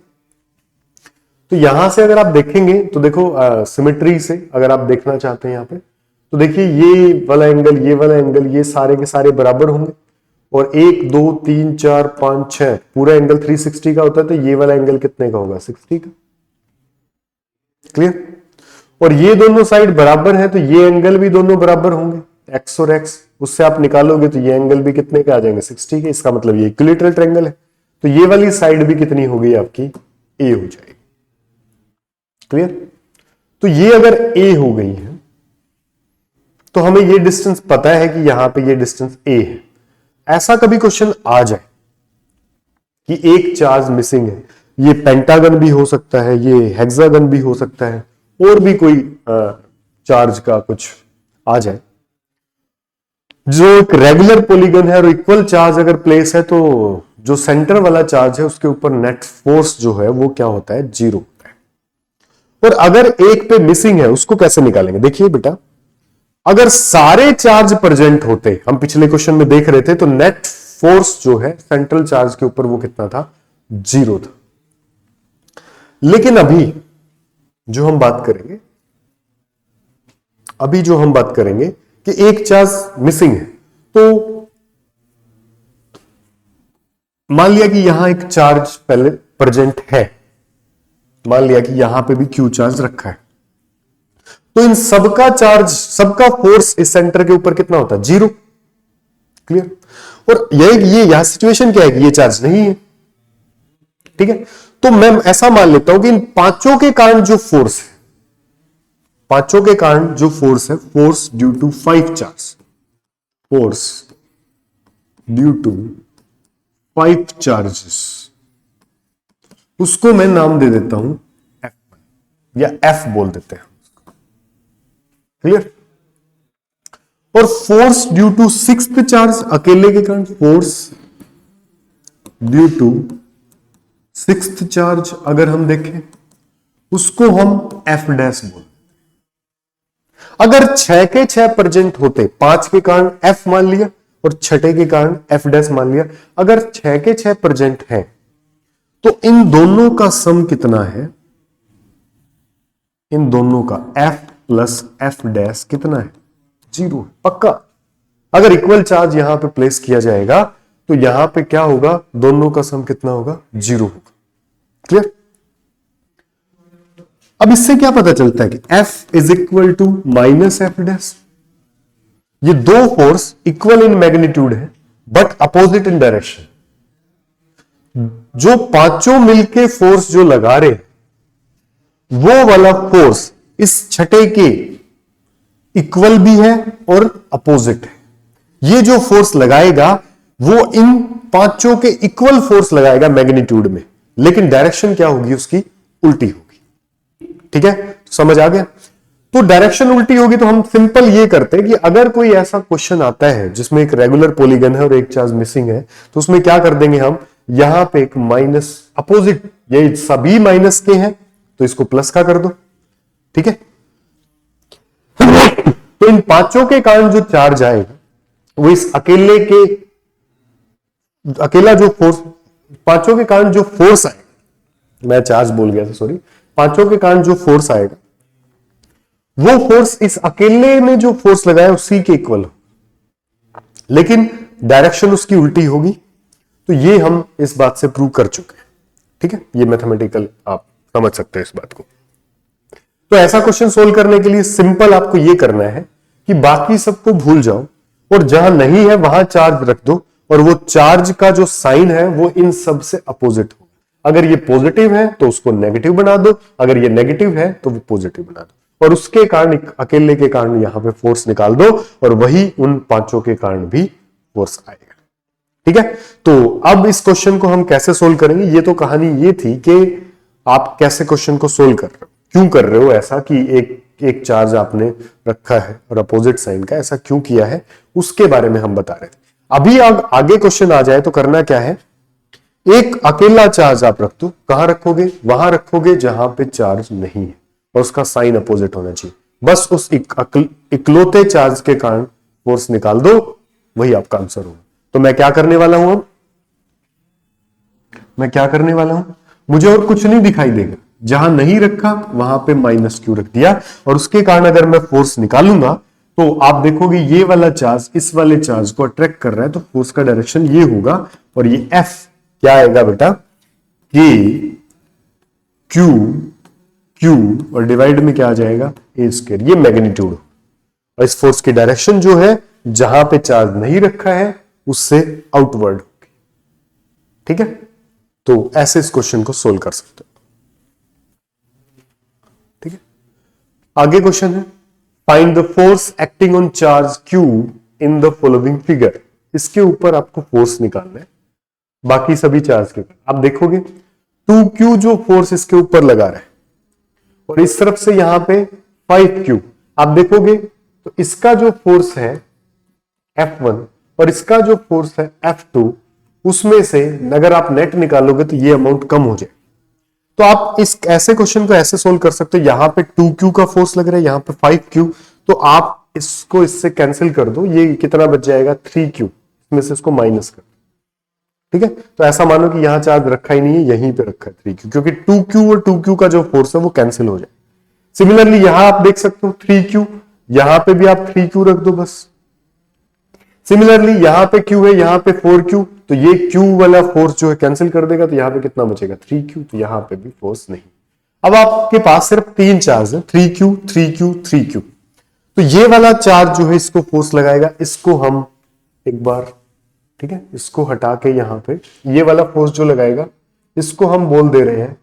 तो यहां से अगर आप देखेंगे तो देखो सिमेट्री से अगर आप देखना चाहते हैं यहां पे, तो देखिए ये वाला एंगल ये सारे के सारे बराबर होंगे, और 1 2 3 4 5 6 पूरा एंगल 360 का होता है, तो ये वाला एंगल कितने का होगा, 60 का, क्लियर। और ये दोनों साइड बराबर है, तो ये एंगल भी दोनों बराबर होंगे, x और x, उससे आप निकालोगे तो ये एंगल भी कितने के आ जाएंगे, 60 के। इसका मतलब ये इक्विलैटरल ट्रायंगल है, तो ये वाली साइड भी कितनी हो गई आपकी, a हो जाएगी, क्लियर। तो ये अगर a हो गई है तो हमें ये डिस्टेंस पता है कि यहां पे ये डिस्टेंस a है। ऐसा कभी क्वेश्चन आ जाए कि एक चार्ज मिसिंग है, ये पेंटागन भी हो सकता है, ये हेक्सागन भी हो सकता है, और भी कोई चार्ज का कुछ आ जाए, जो एक रेगुलर पॉलीगन है और इक्वल चार्ज अगर प्लेस है, तो जो सेंटर वाला चार्ज है उसके ऊपर नेट फोर्स जो है वो क्या होता है, 0 होता है। और अगर एक पे मिसिंग है, उसको कैसे निकालेंगे, देखिए बेटा, अगर सारे चार्ज प्रेजेंट होते, हम पिछले क्वेश्चन में देख रहे थे, तो नेट फोर्स जो है सेंट्रल चार्ज के ऊपर वो कितना था, 0 था। लेकिन अभी जो हम बात करेंगे कि एक चार्ज मिसिंग है, तो मान लिया कि यहां एक चार्ज पहले प्रेजेंट है, मान लिया कि यहां पे भी Q चार्ज रखा है, तो इन सबका चार्ज, सबका फोर्स इस सेंटर के ऊपर कितना होता है, 0। क्लियर। और ये यह सिचुएशन क्या है कि ये चार्ज नहीं है, ठीक है। तो मैं ऐसा मान लेता हूं कि इन पांचों के कारण जो फोर्स है, पांचों के कारण जो फोर्स है, force due to 5 charge, force due to 5 charges, उसको मैं नाम दे देता हूं F1 या F बोल देते हैं, क्लियर। और force due to 6th charge, अकेले के कारण force due to 6th charge अगर हम देखें, उसको हम F डैश बोल। अगर 6 के 6 प्रेजेंट होते, 5 के कारण F मान लिया और छठे के कारण F डैश मान लिया, अगर 6 के 6 प्रेजेंट है तो इन दोनों का सम कितना है, इन दोनों का F प्लस F डैश कितना है, 0 है पक्का। अगर इक्वल चार्ज यहां पे प्लेस किया जाएगा तो यहां पे क्या होगा, दोनों का सम कितना होगा, 0 होगा, क्लियर। अब इससे क्या पता चलता है कि F is equal to minus F dash. ये दो फोर्स इक्वल इन मैग्नीट्यूड है बट अपोजिट इन डायरेक्शन। जो पांचों मिलके फोर्स जो लगा रहे वो वाला फोर्स इस छठे के इक्वल भी है और अपोजिट है। ये जो फोर्स लगाएगा वो इन पांचों के इक्वल फोर्स लगाएगा मैग्नीट्यूड में, लेकिन डायरेक्शन क्या होगी उसकी, उल्टी होगी, ठीक है। समझ आ गया। तो डायरेक्शन उल्टी होगी तो हम सिंपल ये करते हैं कि अगर कोई ऐसा क्वेश्चन आता है जिसमें एक रेगुलर पॉलीगन है और एक चार्ज मिसिंग है, तो उसमें क्या कर देंगे हम, यहां पे एक माइनस अपोजिट, ये सभी माइनस के हैं तो इसको प्लस का कर दो, ठीक है। तो इन पांचों के कारण जो चार्ज आएगा वो इस अकेला जो फोर्स, पांचों के कारण जो फोर्स आएगा, मैं चार्ज बोल गया था सॉरी, पांचों के कारण जो फोर्स आएगा वो फोर्स इस अकेले ने जो फोर्स लगाया उसी के इक्वल हो, लेकिन डायरेक्शन उसकी उल्टी होगी। तो ये हम इस बात से प्रूव कर चुके हैं, ठीक है। ये मैथमेटिकल आप समझ सकते हैं इस बात को। तो ऐसा क्वेश्चन सोल्व करने के लिए सिंपल आपको ये करना है कि बाकी सबको भूल जाओ और जहां नहीं है वहां चार्ज रख दो, और वो चार्ज का जो साइन है वो इन सब से अपोजिट हो। अगर ये पॉजिटिव है तो उसको नेगेटिव बना दो, अगर ये नेगेटिव है तो वो पॉजिटिव बना दो, और उसके कारण अकेले के कारण यहां पे फोर्स निकाल दो और वही उन पांचों के कारण भी फोर्स आएगा, ठीक है। तो अब इस क्वेश्चन को हम कैसे सोल्व करेंगे, ये तो कहानी ये थी कि आप कैसे क्वेश्चन को सोल्व कर रहे हो, क्यों कर रहे हो ऐसा कि एक चार्ज आपने रखा है और अपोजिट साइन का, ऐसा क्यों किया है उसके बारे में हम बता रहे थे। अभी आगे क्वेश्चन आ जाए तो करना क्या है, एक अकेला चार्ज आप रख दो, कहां रखोगे, वहां रखोगे जहां पे चार्ज नहीं है और उसका साइन अपोजिट होना चाहिए, बस उस इकलौते चार्ज के कारण फोर्स निकाल दो, वही आपका आंसर होगा। तो मैं क्या करने वाला हूं, अब मैं क्या करने वाला हूं, मुझे और कुछ नहीं दिखाई देगा, जहां नहीं रखा वहां पे माइनस क्यू रख दिया, और उसके कारण अगर मैं फोर्स निकालूंगा तो आप देखोगे ये वाला चार्ज इस वाले चार्ज को अट्रैक्ट कर रहा है, तो फोर्स का डायरेक्शन ये होगा, और ये एफ क्या आएगा बेटा, के क्यू क्यू और डिवाइड में क्या आ जाएगा, ए स्क्वायर, ये मैग्नीट्यूड। और इस फोर्स की डायरेक्शन जो है जहां पे चार्ज नहीं रखा है उससे आउटवर्ड होगी, ठीक है। तो ऐसे इस क्वेश्चन को सोल्व कर सकते हो, ठीक है। आगे क्वेश्चन है, find the force acting on charge Q in the following figure. इसके ऊपर आपको फोर्स निकालना है, बाकी सभी चार्ज के ऊपर। आप देखोगे 2q जो फोर्स इसके ऊपर लगा रहा है और इस तरफ से यहां पे 5q, आप देखोगे तो इसका जो फोर्स है F1 और इसका जो फोर्स है F2, उसमें से अगर आप नेट निकालोगे तो ये अमाउंट कम हो जाए। तो आप इस ऐसे क्वेश्चन को ऐसे सोल्व कर सकते हो, यहां पे 2q का फोर्स लग रहा है, यहां पे 5q, तो आप इसको इससे कैंसिल कर दो, ये कितना बच जाएगा 3q, इसमें से इसको माइनस कर दो, ठीक है। तो ऐसा मानो कि यहां चार्ज रखा ही नहीं है, यहीं पे रखा है 3q, क्योंकि 2q और 2q का जो फोर्स है वो कैंसिल हो जाए। सिमिलरली यहां आप देख सकते हो 3q, यहां पे भी आप 3q रख दो बस। सिमिलरली यहां पे q है, यहां पे 4q, तो ये q वाला फोर्स जो है कैंसिल कर देगा, तो यहां पे कितना बचेगा 3q, तो यहां पे भी फोर्स नहीं। अब आपके पास सिर्फ 3 चार्ज है, 3q 3q 3q, तो ये वाला चार्ज जो है इसको फोर्स लगाएगा, इसको हम एक बार, ठीक है। इसको हटा के यहां पे ये वाला फोर्स जो लगाएगा इसको हम बोल दे रहे हैं,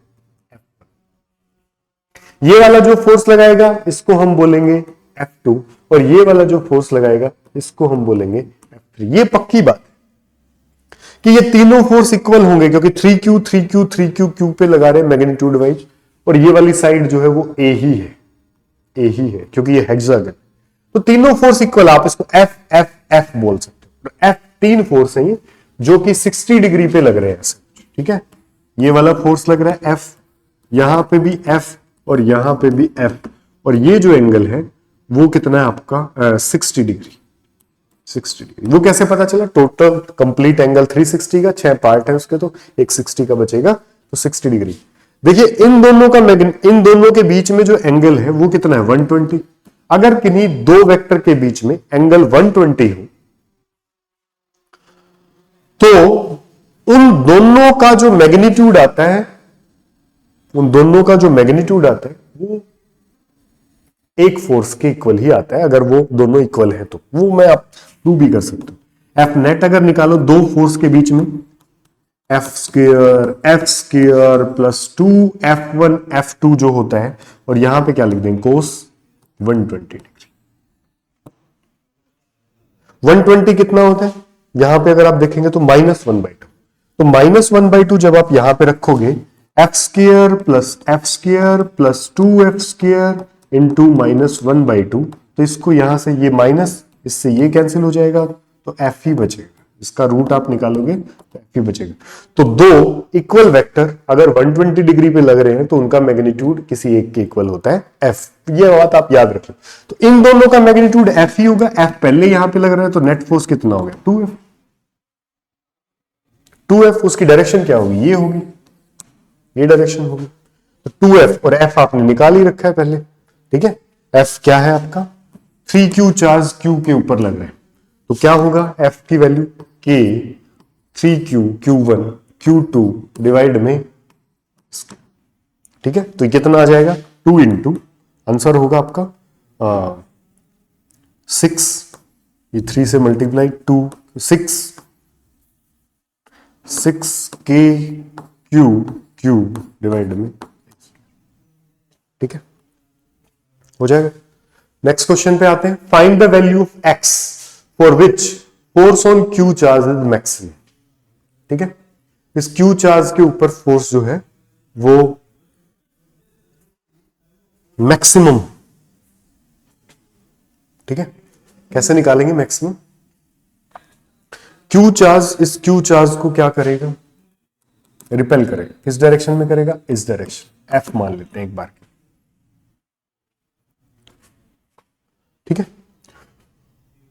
ये वाला जो फोर्स लगाएगा इसको हम बोलेंगे F2, और ये वाला जो फोर्स लगाएगा इसको हम बोलेंगे F3। ये पक्की बात है कि ये तीनों फोर्स इक्वल होंगे, क्योंकि 3Q 3Q 3Q Q पे लगा रहे हैं मैग्नीट्यूड वाइज, और ये वाली साइड जो है वो A ही है, A ही है, क्योंकि ये हेक्सागन। तो तीनों फोर्स इक्वल, आप इसको F F F बोल सकते हो। तो F तीन फोर्स हैं जो कि 60 डिग्री पे लग रहे हैं ऐसे, ठीक है। ये वाला फोर्स लग रहा है F, यहां पे भी F और यहां पे भी F, और ये जो एंगल है वो कितना है आपका 60 डिग्री। 60 डिग्री वो कैसे पता चला? टोटल कंप्लीट एंगल 360 का 6 पार्ट है उसके, तो एक 60 का बचेगा, तो 60 डिग्री। देखिए इन दोनों के बीच में जो एंगल है वो कितना है 120। अगर किन्हीं दो वेक्टर के बीच में एंगल 120 हो तो उन दोनों का जो मैग्नीट्यूड आता है, उन दोनों का जो मैग्नीट्यूड आता है वो एक फोर्स के इक्वल ही आता है, अगर वो दोनों इक्वल है तो। वो मैं आप प्रूव भी कर सकता हूं। एफ नेट अगर निकालो दो फोर्स के बीच में, F square plus 2F1 F2 जो होता है, और यहां पे क्या लिख देंगे कोस 120 डिग्री। 120 कितना होता है यहां पे अगर आप देखेंगे तो -1/2। तो -1/2 जब आप यहां पे रखोगे, F square plus 2F² into -1/2, तो इसको यहां से ये माइनस, इससे ये कैंसिल हो जाएगा, तो F ही बचेगा। इसका रूट आप निकालोगे तो F ही बचेगा। तो दो इक्वल वेक्टर अगर 120 डिग्री पे लग रहे हैं तो उनका मैग्नीट्यूड किसी एक के इक्वल होता है F। ये बात आप याद रखें। तो इन दोनों का मैग्नीट्यूड F ही होगा। F पहले यहां पे लग रहा है, तो नेट फोर्स कितना हो गया 2F। 2F उसकी डायरेक्शन क्या होगी, ये होगी, ये डायरेक्शन होगी। तो 2F और F आपने निकाल ही रखा है पहले, ठीक है। F क्या है आपका 3Q चार्ज Q के ऊपर लग रहा है, तो क्या होगा F की value K 3Q Q1 Q2 divide में, ठीक है। तो कितना आ जाएगा 2 इंटू, आंसर होगा आपका 6, ये 3 से मल्टीप्लाई 2, 6KQ डिवाइड में, ठीक है, हो जाएगा। नेक्स्ट क्वेश्चन पे आते हैं। Find the value of x for which force on Q charge is maximum, ठीक है। इस Q चार्ज के ऊपर फोर्स जो है वो मैक्सिमम, ठीक है। कैसे निकालेंगे मैक्सिमम? Q चार्ज, इस Q चार्ज को क्या करेगा, रिपेल करेगा। किस डायरेक्शन में करेगा, इस डायरेक्शन, F मान लेते हैं एक बार, ठीक है।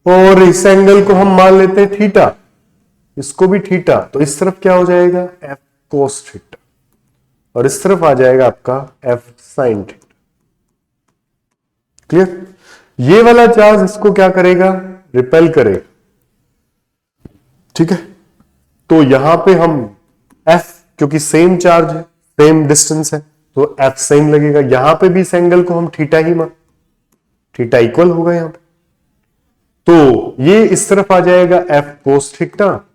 और इस एंगल को हम मान लेते हैं थीटा, इसको भी थीटा, तो इस तरफ क्या हो जाएगा F कोस थीटा, और इस तरफ आ जाएगा आपका F साइन थीटा। क्लियर? ये वाला चार्ज इसको क्या करेगा, रिपेल करेगा, ठीक है। तो यहां पे हम F, क्योंकि सेम चार्ज है, सेम डिस्टेंस है, तो F सेम लगेगा। यहां पे भी इस एंगल को हम थीटा ही मान, थीटा इक्वल होगा यहां पे, तो ये इस तरफ आ जाएगा F कोस थीटा,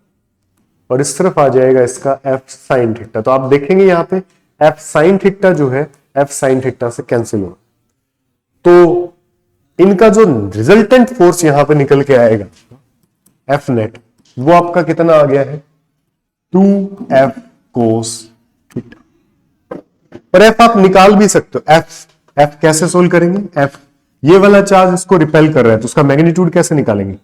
और इस तरफ आ जाएगा इसका F साइन थीटा। तो आप देखेंगे यहां पे F साइन थीटा जो है F साइन थीटा से कैंसिल होगा, तो इनका जो रिजल्टेंट फोर्स यहां पे निकल के आएगा F नेट, वो आपका कितना आ गया है 2F कोस थीटा। और F आप निकाल भी सकते हो। F कैसे सोल्व करेंगे, F ये वाला चार्ज इसको रिपेल कर रहा है, तो उसका मैग्नीट्यूड कैसे निकालेंगे,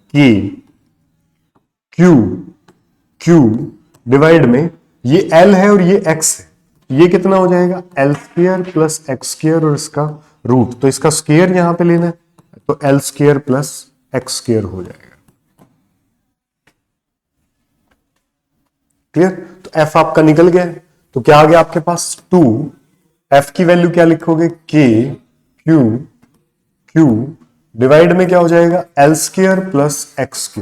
Q डिवाइड में, ये L है और ये X है, ये कितना हो जाएगा L² प्लस X² और इसका रूट, तो इसका स्क्वायर यहां पे लेना है, तो L² प्लस X² हो जाएगा। क्लियर? तो F आपका निकल गया, तो क्या आ गया आपके पास 2, F की वैल्यू क्या लिखोगे Q डिवाइड में क्या हो जाएगा L² plus X²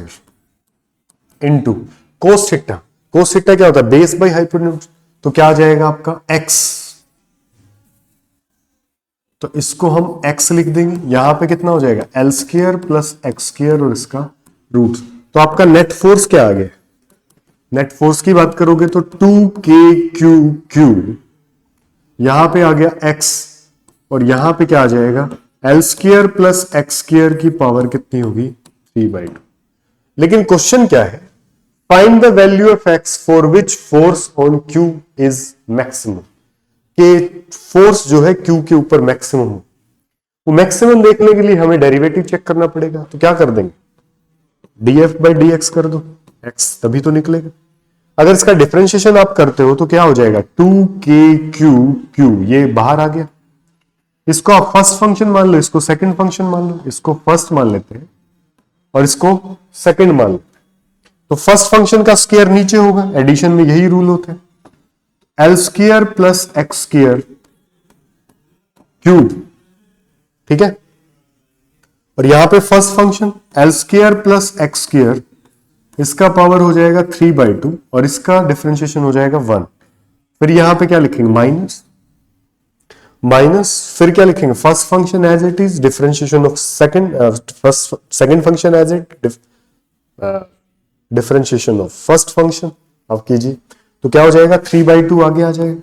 into cos theta. Cos theta क्या होता है, बेस बाई हाइपोटेन्यूज, तो क्या आ जाएगा आपका X, तो इसको हम X लिख देंगे, यहां पे कितना हो जाएगा L² प्लस X² और इसका रूट, तो आपका नेट फोर्स क्या आ गया? नेट फोर्स की बात करोगे तो 2k/Q यहां पे आ गया x, और यहां पे क्या आ जाएगा? L² प्लस x² की पावर कितनी होगी? 3/2। लेकिन क्वेश्चन क्या है? Find the value of x for which force on Q is maximum. के फोर्स जो है Q के ऊपर मैक्सिमम हो, वो मैक्सिमम देखने के लिए हमें डेरिवेटिव चेक करना पड़ेगा। तो क्या कर देंगे? dF/dx कर दो, x तभी तो निकलेगा। अगर इसका डिफरेंशिएशन आप करते हो तो क्या हो जाएगा? 2k/Q ये बाहर आ गया। इसको आप फर्स्ट फंक्शन मान लो, इसको सेकंड फंक्शन मान लो। इसको फर्स्ट मान लेते हैं और इसको सेकंड मान लो। तो फर्स्ट फंक्शन का स्क्वायर नीचे होगा, एडिशन में यही रूल होते हैं। L² प्लस x² क्यूब, ठीक है। और यहां पे first function L² plus x², इसका पावर हो जाएगा 3/2 और इसका डिफरेंशिएशन हो जाएगा 1। फिर यहां पे क्या लिखेंगे? माइनस माइनस, फिर क्या लिखेंगे? First function as it is, differentiation of second function as it, differentiation of first function आप कीजिए। तो क्या हो जाएगा? 3/2 आगे आ जाएगा।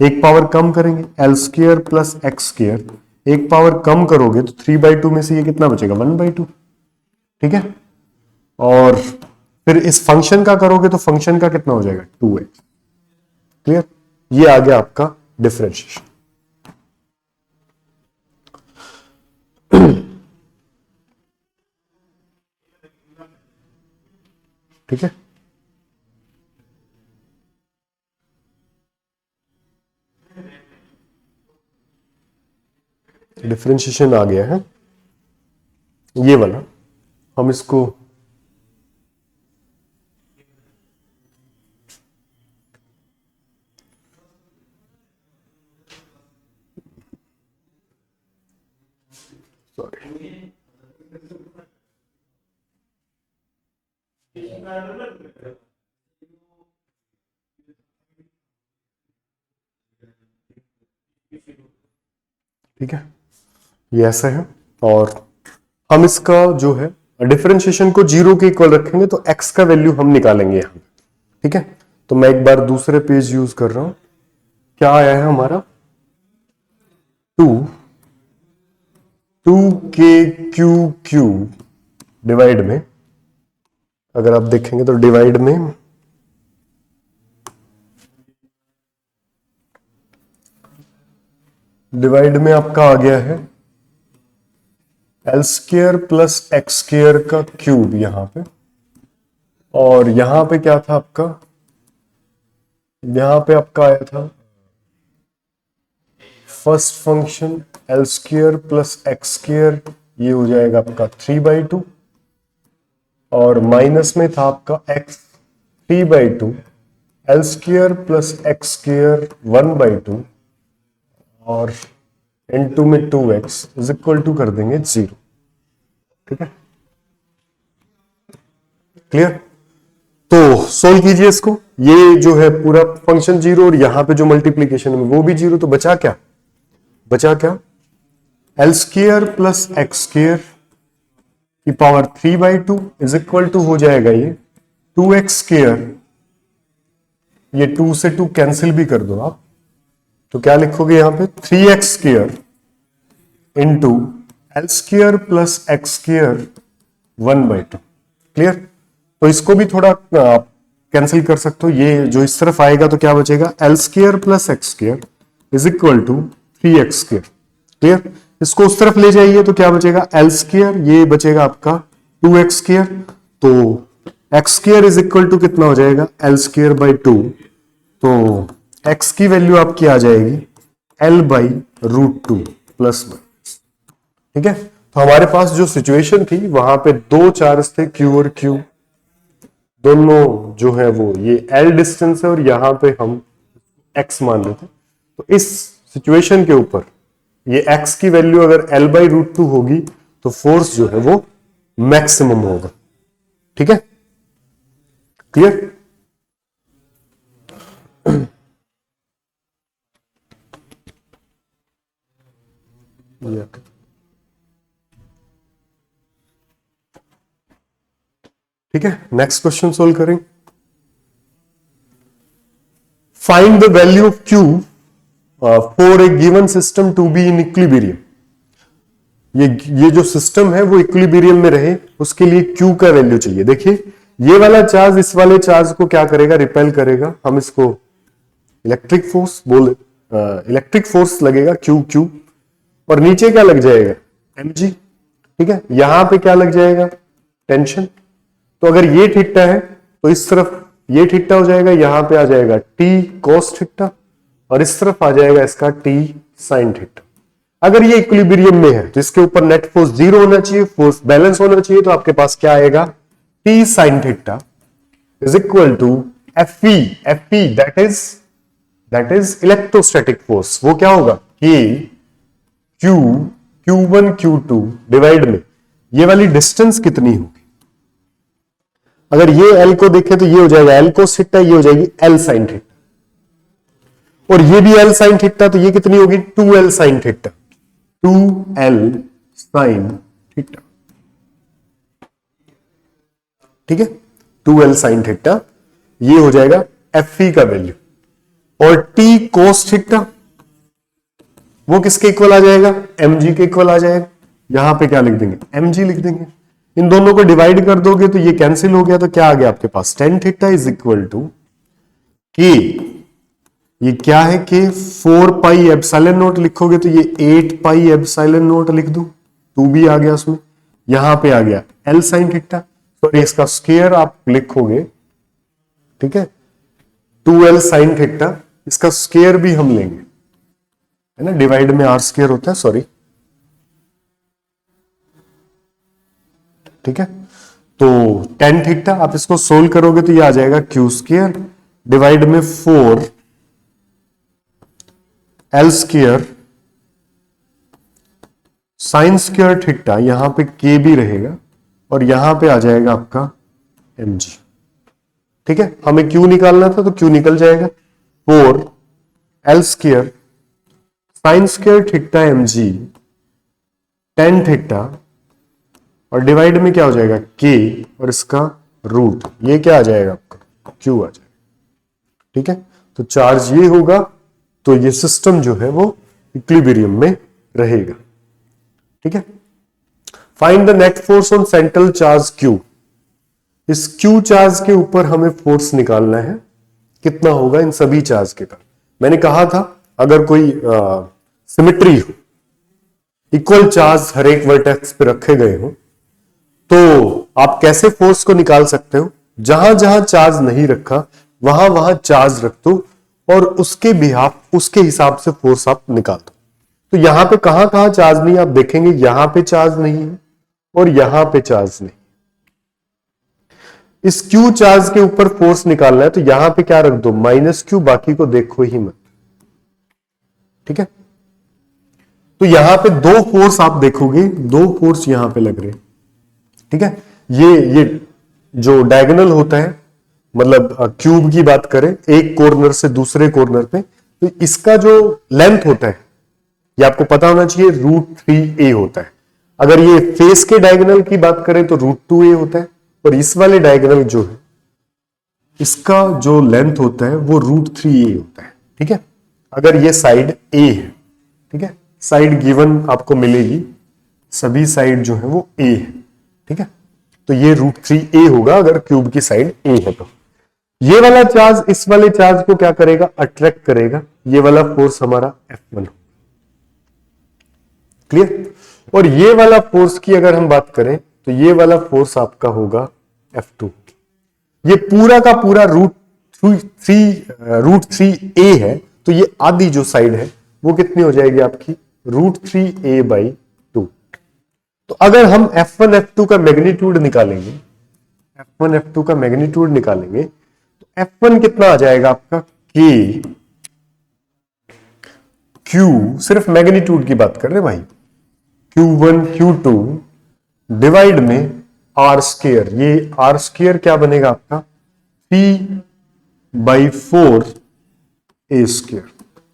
एक पावर कम करेंगे, L² प्लस x², एक पावर कम करोगे तो 3/2 में से ये कितना बचेगा? 1/2, ठीक है। और फिर इस फंक्शन का करोगे तो फंक्शन का कितना हो जाएगा? 2x। क्लियर? ये आ गया आपका डिफरेंशिएशन। ठीक है। डिफरेंशिएशन आ गया है ये वाला। हम इसको सॉरी ठीक है, ये ऐसा है। और हम इसका जो है डिफरेंशिएशन को 0 के इक्वल रखेंगे तो x का वैल्यू हम निकालेंगे यहां पे, ठीक है। तो मैं एक बार दूसरे पेज यूज कर रहा हूं। क्या आया है हमारा? 2k/Q डिवाइड में, अगर आप देखेंगे तो डिवाइड में आपका आ गया है L² प्लस x² का क्यूब यहां पे। और यहां पे क्या था आपका? यहां पे आपका आया था first function L² plus x², ये हो जाएगा आपका 3/2। और माइनस में था आपका x 3/2, L² प्लस x² 1/2, और इनटू में 2x इज इक्वल टू कर देंगे 0। ठीक है, क्लियर? तो सोल्व कीजिए इसको। ये जो है पूरा फंक्शन 0 और यहां पे जो मल्टीप्लीकेशन है वो भी 0, तो बचा क्या? बचा क्या? L² प्लस x² की पावर 3/2 इज इक्वल टू हो जाएगा ये 2x²। ये 2 से 2 कैंसिल भी कर दो आप, तो क्या लिखोगे यहां पे? 3x² into L² plus x² 1/2। Clear? तो इसको भी थोड़ा आप कैंसिल कर सकते हो। ये जो इस तरफ आएगा तो क्या बचेगा? L² plus x² is equal to 3x²। Clear? इसको उस तरफ ले जाइए तो क्या बचेगा? L², ये बचेगा आपका 2x²। तो x² इज इक्वल टू कितना हो जाएगा? L²/2। तो x की वैल्यू आपकी आ जाएगी L/√2 प्लस 1। ठीक है, तो हमारे पास जो सिचुएशन थी वहां पे दो चार्ज थे Q और Q, दोनों जो है वो ये L डिस्टेंस है और यहां पे हम x मान लेते। तो इस सिचुएशन के ऊपर ये x की वैल्यू अगर L/√2 होगी तो फोर्स जो है वो मैक्सिमम होगा। ठीक है, क्लियर? ठीक है, नेक्स्ट क्वेश्चन सोल्व करेंगे। Find the value of Q for a given system to be in equilibrium. ये जो सिस्टम है वो इक्विलिब्रियम में रहे, उसके लिए Q का वैल्यू चाहिए। देखिए ये वाला चार्ज इस वाले चार्ज को क्या करेगा, रिपेल करेगा। हम इसको इलेक्ट्रिक फोर्स लगेगा Q और नीचे क्या लग जाएगा, mg। ठीक है, यहां पे क्या लग जाएगा, टेंशन। तो अगर ये थीटा है तो इस तरफ ये थीटा हो जाएगा, यहां पे आ जाएगा t cos थीटा और इस तरफ आ जाएगा इसका t sin थीटा। अगर ये इक्विलिब्रियम में है तो इसके ऊपर नेट फोर्स जीरो होना चाहिए, फोर्स बैलेंस होना चाहिए। तो आपके पास क्या आएगा, t sin theta is equal to Fe that is electrostatic force. वो क्या होगा, Q1 Q2 डिवाइड में ये वाली डिस्टेंस कितनी होगी। अगर ये L को देखें तो ये हो जाएगा L cos थीटा, ये हो जाएगी L sin थीटा, और ये भी L sin थीटा, तो ये कितनी होगी, 2L sin theta, 2L sin theta. ठीक है, 2L sin थीटा ये हो जाएगा Fe का वैल्यू। और T cos थीटा वो किसके इक्वल आ जाएगा, mg के इक्वल आ जाएगा। यहां पे क्या लिख देंगे, mg लिख देंगे। इन दोनों को डिवाइड कर दोगे तो ये कैंसिल हो गया, तो क्या आ गया आपके पास, tan theta is equal to k, ये क्या है k 4 पाई एप्सिलॉन नॉट लिखोगे तो ये 8 पाई एप्सिलॉन नॉट लिख दूं, 2b आ गया उसमें। यहां पे आ गया L sin थीटा, सॉरी इसका स्क्वायर आप लिखोगे। ठीक है, 2L sin थीटा, इसका स्क्वायर भी हम लेंगे, है ना, डिवाइड में r स्क्वायर होता है, सॉरी। ठीक है, तो tan थीटा आप इसको सोल्व करोगे तो ये आ जाएगा q स्क्वायर डिवाइड में 4 L square sine square theta, यहां पे k भी रहेगा और यहां पे आ जाएगा आपका mg। ठीक है, हमें q निकालना था तो q निकल जाएगा, 4 L square sine square theta mg tan theta और डिवाइड में क्या हो जाएगा k और इसका रूट, ये क्या आ जाएगा आपका, q आ जाएगा। ठीक है, तो चार्ज ये होगा, तो ये सिस्टम जो है वो इक्विलिब्रियम में रहेगा। ठीक है, find the net force on central charge q। इस q चार्ज के ऊपर हमें फोर्स निकालना है, कितना होगा इन सभी चार्ज के कारण। मैंने कहा था अगर कोई सिमेट्री हो, इक्वल चार्ज हर एक वर्टेक्स पे रखे गए हो, तो आप कैसे फोर्स को निकाल सकते हो, जहां जहां चार्ज नहीं रखा वहां वहां चार्ज रख दो और उसके बिहाफ उसके हिसाब से फोर्स आप निकाल दो। तो यहां पे कहां कहां चार्ज नहीं, आप देखेंगे यहां पे चार्ज नहीं है और यहां पे चार्ज नहीं। इस Q चार्ज के ऊपर फोर्स निकालना है तो यहां पे क्या रख दो, -Q, बाकी को देखो ही मत। ठीक है, तो यहां पे दो फोर्स आप देखोगे, दो फोर्स यहां पे लग रहे हैं। ठीक है, ये जो डायगोनल होता है, मतलब क्यूब की बात करें एक कॉर्नर से दूसरे कॉर्नर पे, तो इसका जो लेंथ होता है ये आपको पता होना चाहिए, √3a होता है। अगर ये फेस के डायगोनल की बात करें तो √2a होता है, और इस वाले डायगोनल जो है इसका जो लेंथ होता है वो √3a होता है। ठीक है, अगर ये साइड a है, ठीक है, साइड गिवन आपको मिलेगी, सभी साइड जो है वो a है। ठीक है, तो ये √3a होगा अगर क्यूब की साइड a है। तो ये वाला चार्ज इस वाले चार्ज को क्या करेगा, अट्रैक्ट करेगा। ये वाला फोर्स हमारा F1, क्लियर। और ये वाला फोर्स की अगर हम बात करें तो ये वाला फोर्स आपका होगा F2। ये पूरा का पूरा √3a है, तो ये आधी जो साइड है वो कितनी हो जाएगी आपकी, √3a/2। तो अगर हम F1 F2 का मैग्नीट्यूड निकालेंगे, F1 F2 का मैग्नीट्यूड निकालेंगे तो F1 कितना आ जाएगा आपका, K Q, सिर्फ मैग्नीट्यूड की बात कर रहे हैं भाई, Q1 Q2 डिवाइड में R स्क्वायर। ये R स्क्वायर क्या बनेगा आपका, 3/4 a स्क्वायर।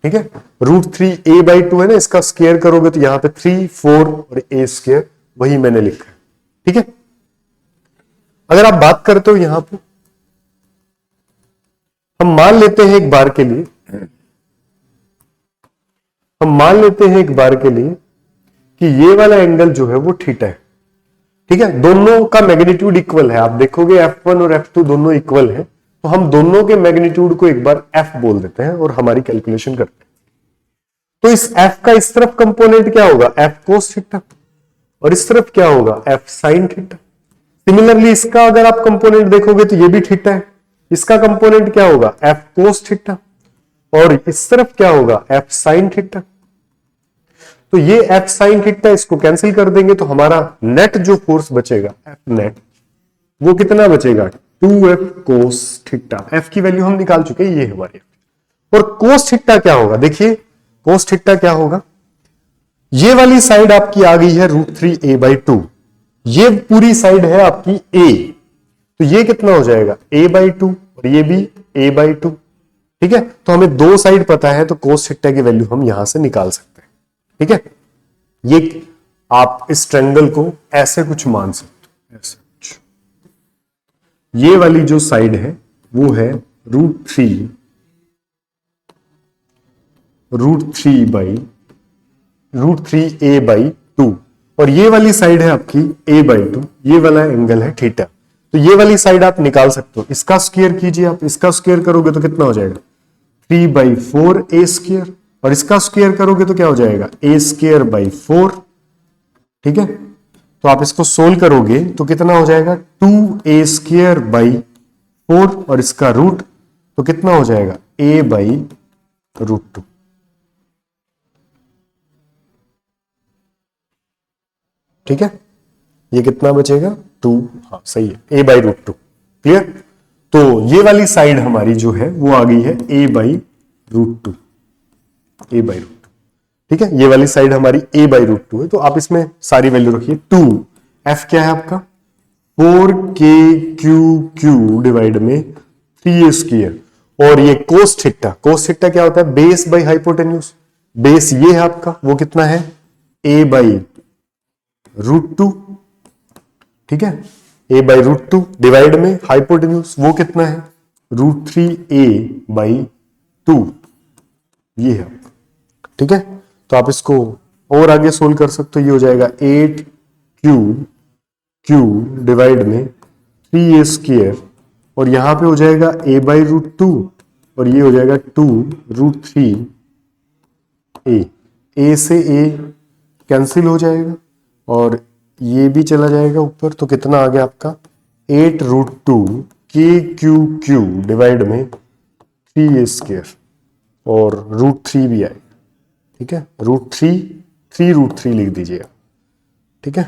ठीक है, √3a/2 है ना, इसका स्क्वायर करोगे तो यहां पे 3, 4 और a स्क्वायर, वही मैंने लिखा है। ठीक है, अगर आप बात करते हो यहां पे, हम मान लेते हैं एक बार के लिए, हम मान लेते हैं एक बार के लिए कि ये वाला एंगल जो है वो थीटा है। ठीक है, दोनों का मैग्नीट्यूड इक्वल है। आप देखोगे F1 और F2 दोनों इक्वल है, तो हम दोनों के मैग्नीट्यूड को एक बार F बोल देते हैं और हमारी कैलकुलेशन करते हैं। तो इस F का इस तरफ कंपोनेंट क्या होगा, F कोस थीटा, और इस तरफ क्या होगा, F साइन थीटा। सिमिलरली इसका अगर आप कंपोनेंट देखोगे तो ये भी थीटा है, इसका कंपोनेंट क्या होगा, F कोस थीटा, और इस तरफ क्या होगा, F साइन थीटा। तो ये F साइन थीटा इसको कैंसिल कर देंगे तो हमारा नेट जो फोर्स बचेगा F नेट, वो कितना बचेगा, 2F कोस थीटा। F की वैल्यू हम निकाल चुके हैं, ये हमारे। और कोस थीटा क्या होगा, देखिए कोस थीटा क्या होगा, ये वाली साइड आपकी आ गई है √3a/2, ये पूरी साइड है आपकी a, तो ये कितना हो जाएगा a/2 और ये भी a/2। ठीक है, तो हमें दो साइड पता है, तो कोस थीटा की वैल्यू हम यहां से निकाल सकते हैं। ठीक है, ये आप इस ट्रायंगल को ऐसे कुछ मान सकते हो, ऐसे कुछ। ये वाली जो साइड है वो है √3a/2, और ये वाली साइड है आपकी a/2, ये वाला एंगल है थीटा। तो ये वाली साइड आप निकाल सकते हो, इसका स्क्वायर कीजिए आप, इसका स्क्वायर करोगे तो कितना हो जाएगा 3/4a², और इसका स्क्वायर करोगे तो क्या हो जाएगा a²/4। ठीक है, तो आप इसको सोल्व करोगे तो कितना हो जाएगा 2a²/4, और इसका रूट तो कितना हो जाएगा a/√2। ठीक है, ये कितना बचेगा 2, हाँ सही है, a/√2। क्लियर, तो ये वाली साइड हमारी जो है वो आ गई है a/√2, a/√2। ठीक है, ये वाली साइड हमारी a/√2 है, तो आप इसमें सारी वैल्यू रखिए। 2 F क्या है आपका 4kq³ डिवाइड में 3a², और ये कोस थीटा, कोस थीटा क्या होता है, बेस बाई हाइपोटेन्यूज। बेस ये है आपका, वो कितना है a/√2। ठीक है, a/√2 डिवाइड में हाइपोटेन्यूज वो कितना है √3a/2, ये है। ठीक है, तो आप इसको और आगे सोल्व कर सकते हो, ये हो जाएगा 8q³ डिवाइड में 3a², और यहां पे हो जाएगा a/√2, और ये हो जाएगा 2√3a। a से a कैंसिल हो जाएगा और ये भी चला जाएगा ऊपर, तो कितना आ गया आपका 8√2kq³ डिवाइड में 3a², और √3 भी आएगा। ठीक है, √3 लिख दीजिएगा। ठीक है,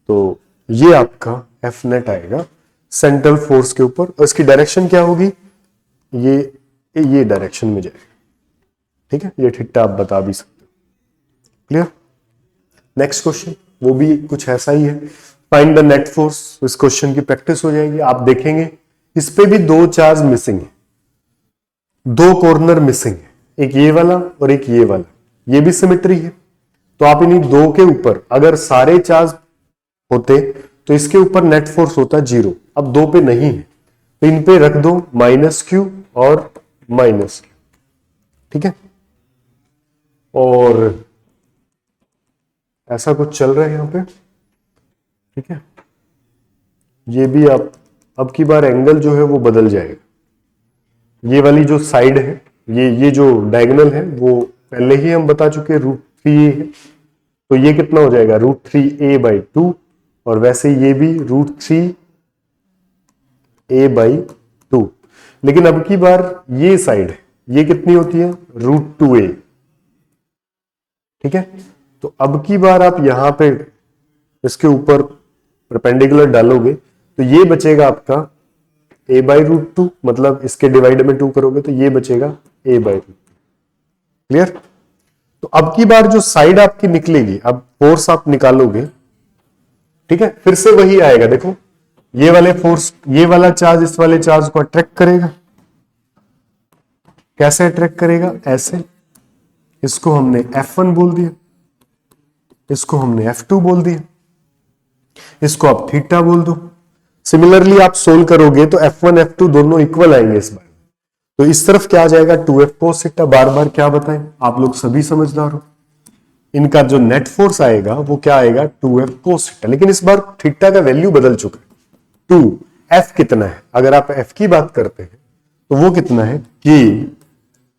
तो ये आपका F नेट आएगा सेंट्रल फोर्स के ऊपर, और इसकी डायरेक्शन क्या होगी, ये डायरेक्शन में जाएगा। ठीक है, ये थीटा आप बता भी सकते हो। क्लियर, नेक्स्ट क्वेश्चन वो भी कुछ ऐसा ही है, फाइंड द नेट फोर्स। इस क्वेश्चन की प्रैक्टिस हो जाएगी। आप देखेंगे इस पे भी दो चार्ज मिसिंग है, दो कॉर्नर मिसिंग है, एक ये वाला और एक ये वाला, ये भी सिमेट्री है। तो आप इन्हीं दो के ऊपर अगर सारे चार्ज होते तो इसके ऊपर नेट फोर्स होता 0। अब दो पे नहीं है तो इन पे रख दो -q और -q। ठीक है, और ऐसा कुछ चल रहा है यहां पे। ठीक है, ये भी आप अब की बार एंगल जो है वो बदल जाएगा। ये वाली जो साइड है, ये जो डायगोनल है वो पहले ही हम बता चुके हैं √3a है, तो ये कितना हो जाएगा √3a/2, और वैसे ये भी √3a/2। लेकिन अब की बार ये साइड है, ये कितनी होती है √2a। ठीक है, तो अब की बार आप यहां पे इसके ऊपर परपेंडिकुलर डालोगे तो ये बचेगा आपका a/√2, मतलब इसके डिवाइड में 2 करोगे तो ये बचेगा a/2। क्लियर, तो अब की बार जो साइड आपकी निकलेगी, अब फोर्स आप निकालोगे। ठीक है, फिर से वही आएगा। देखो ये वाले फोर्स, ये वाला चार्ज इस वाले चार्ज को अट्रैक्ट करेगा। कैसे अट्रैक्ट करेगा, ऐसे, इसको हमने F1 बोल दिया, इसको हमने F2 बोल दिया, इसको आप थीटा बोल दो। सिमिलरली आप सोल्व करोगे तो F1 F2 दोनों इक्वल आएंगे इस बार। तो इस तरफ क्या आ जाएगा 2F cos थीटा, बार बार क्या बताएं, आप लोग सभी समझदार हो। इनका जो नेट फोर्स आएगा वो क्या आएगा 2F cos थीटा, लेकिन इस बार थीटा का वैल्यू बदल चुका है। 2 F कितना है, अगर आप F की बात करते हैं तो वो कितना है K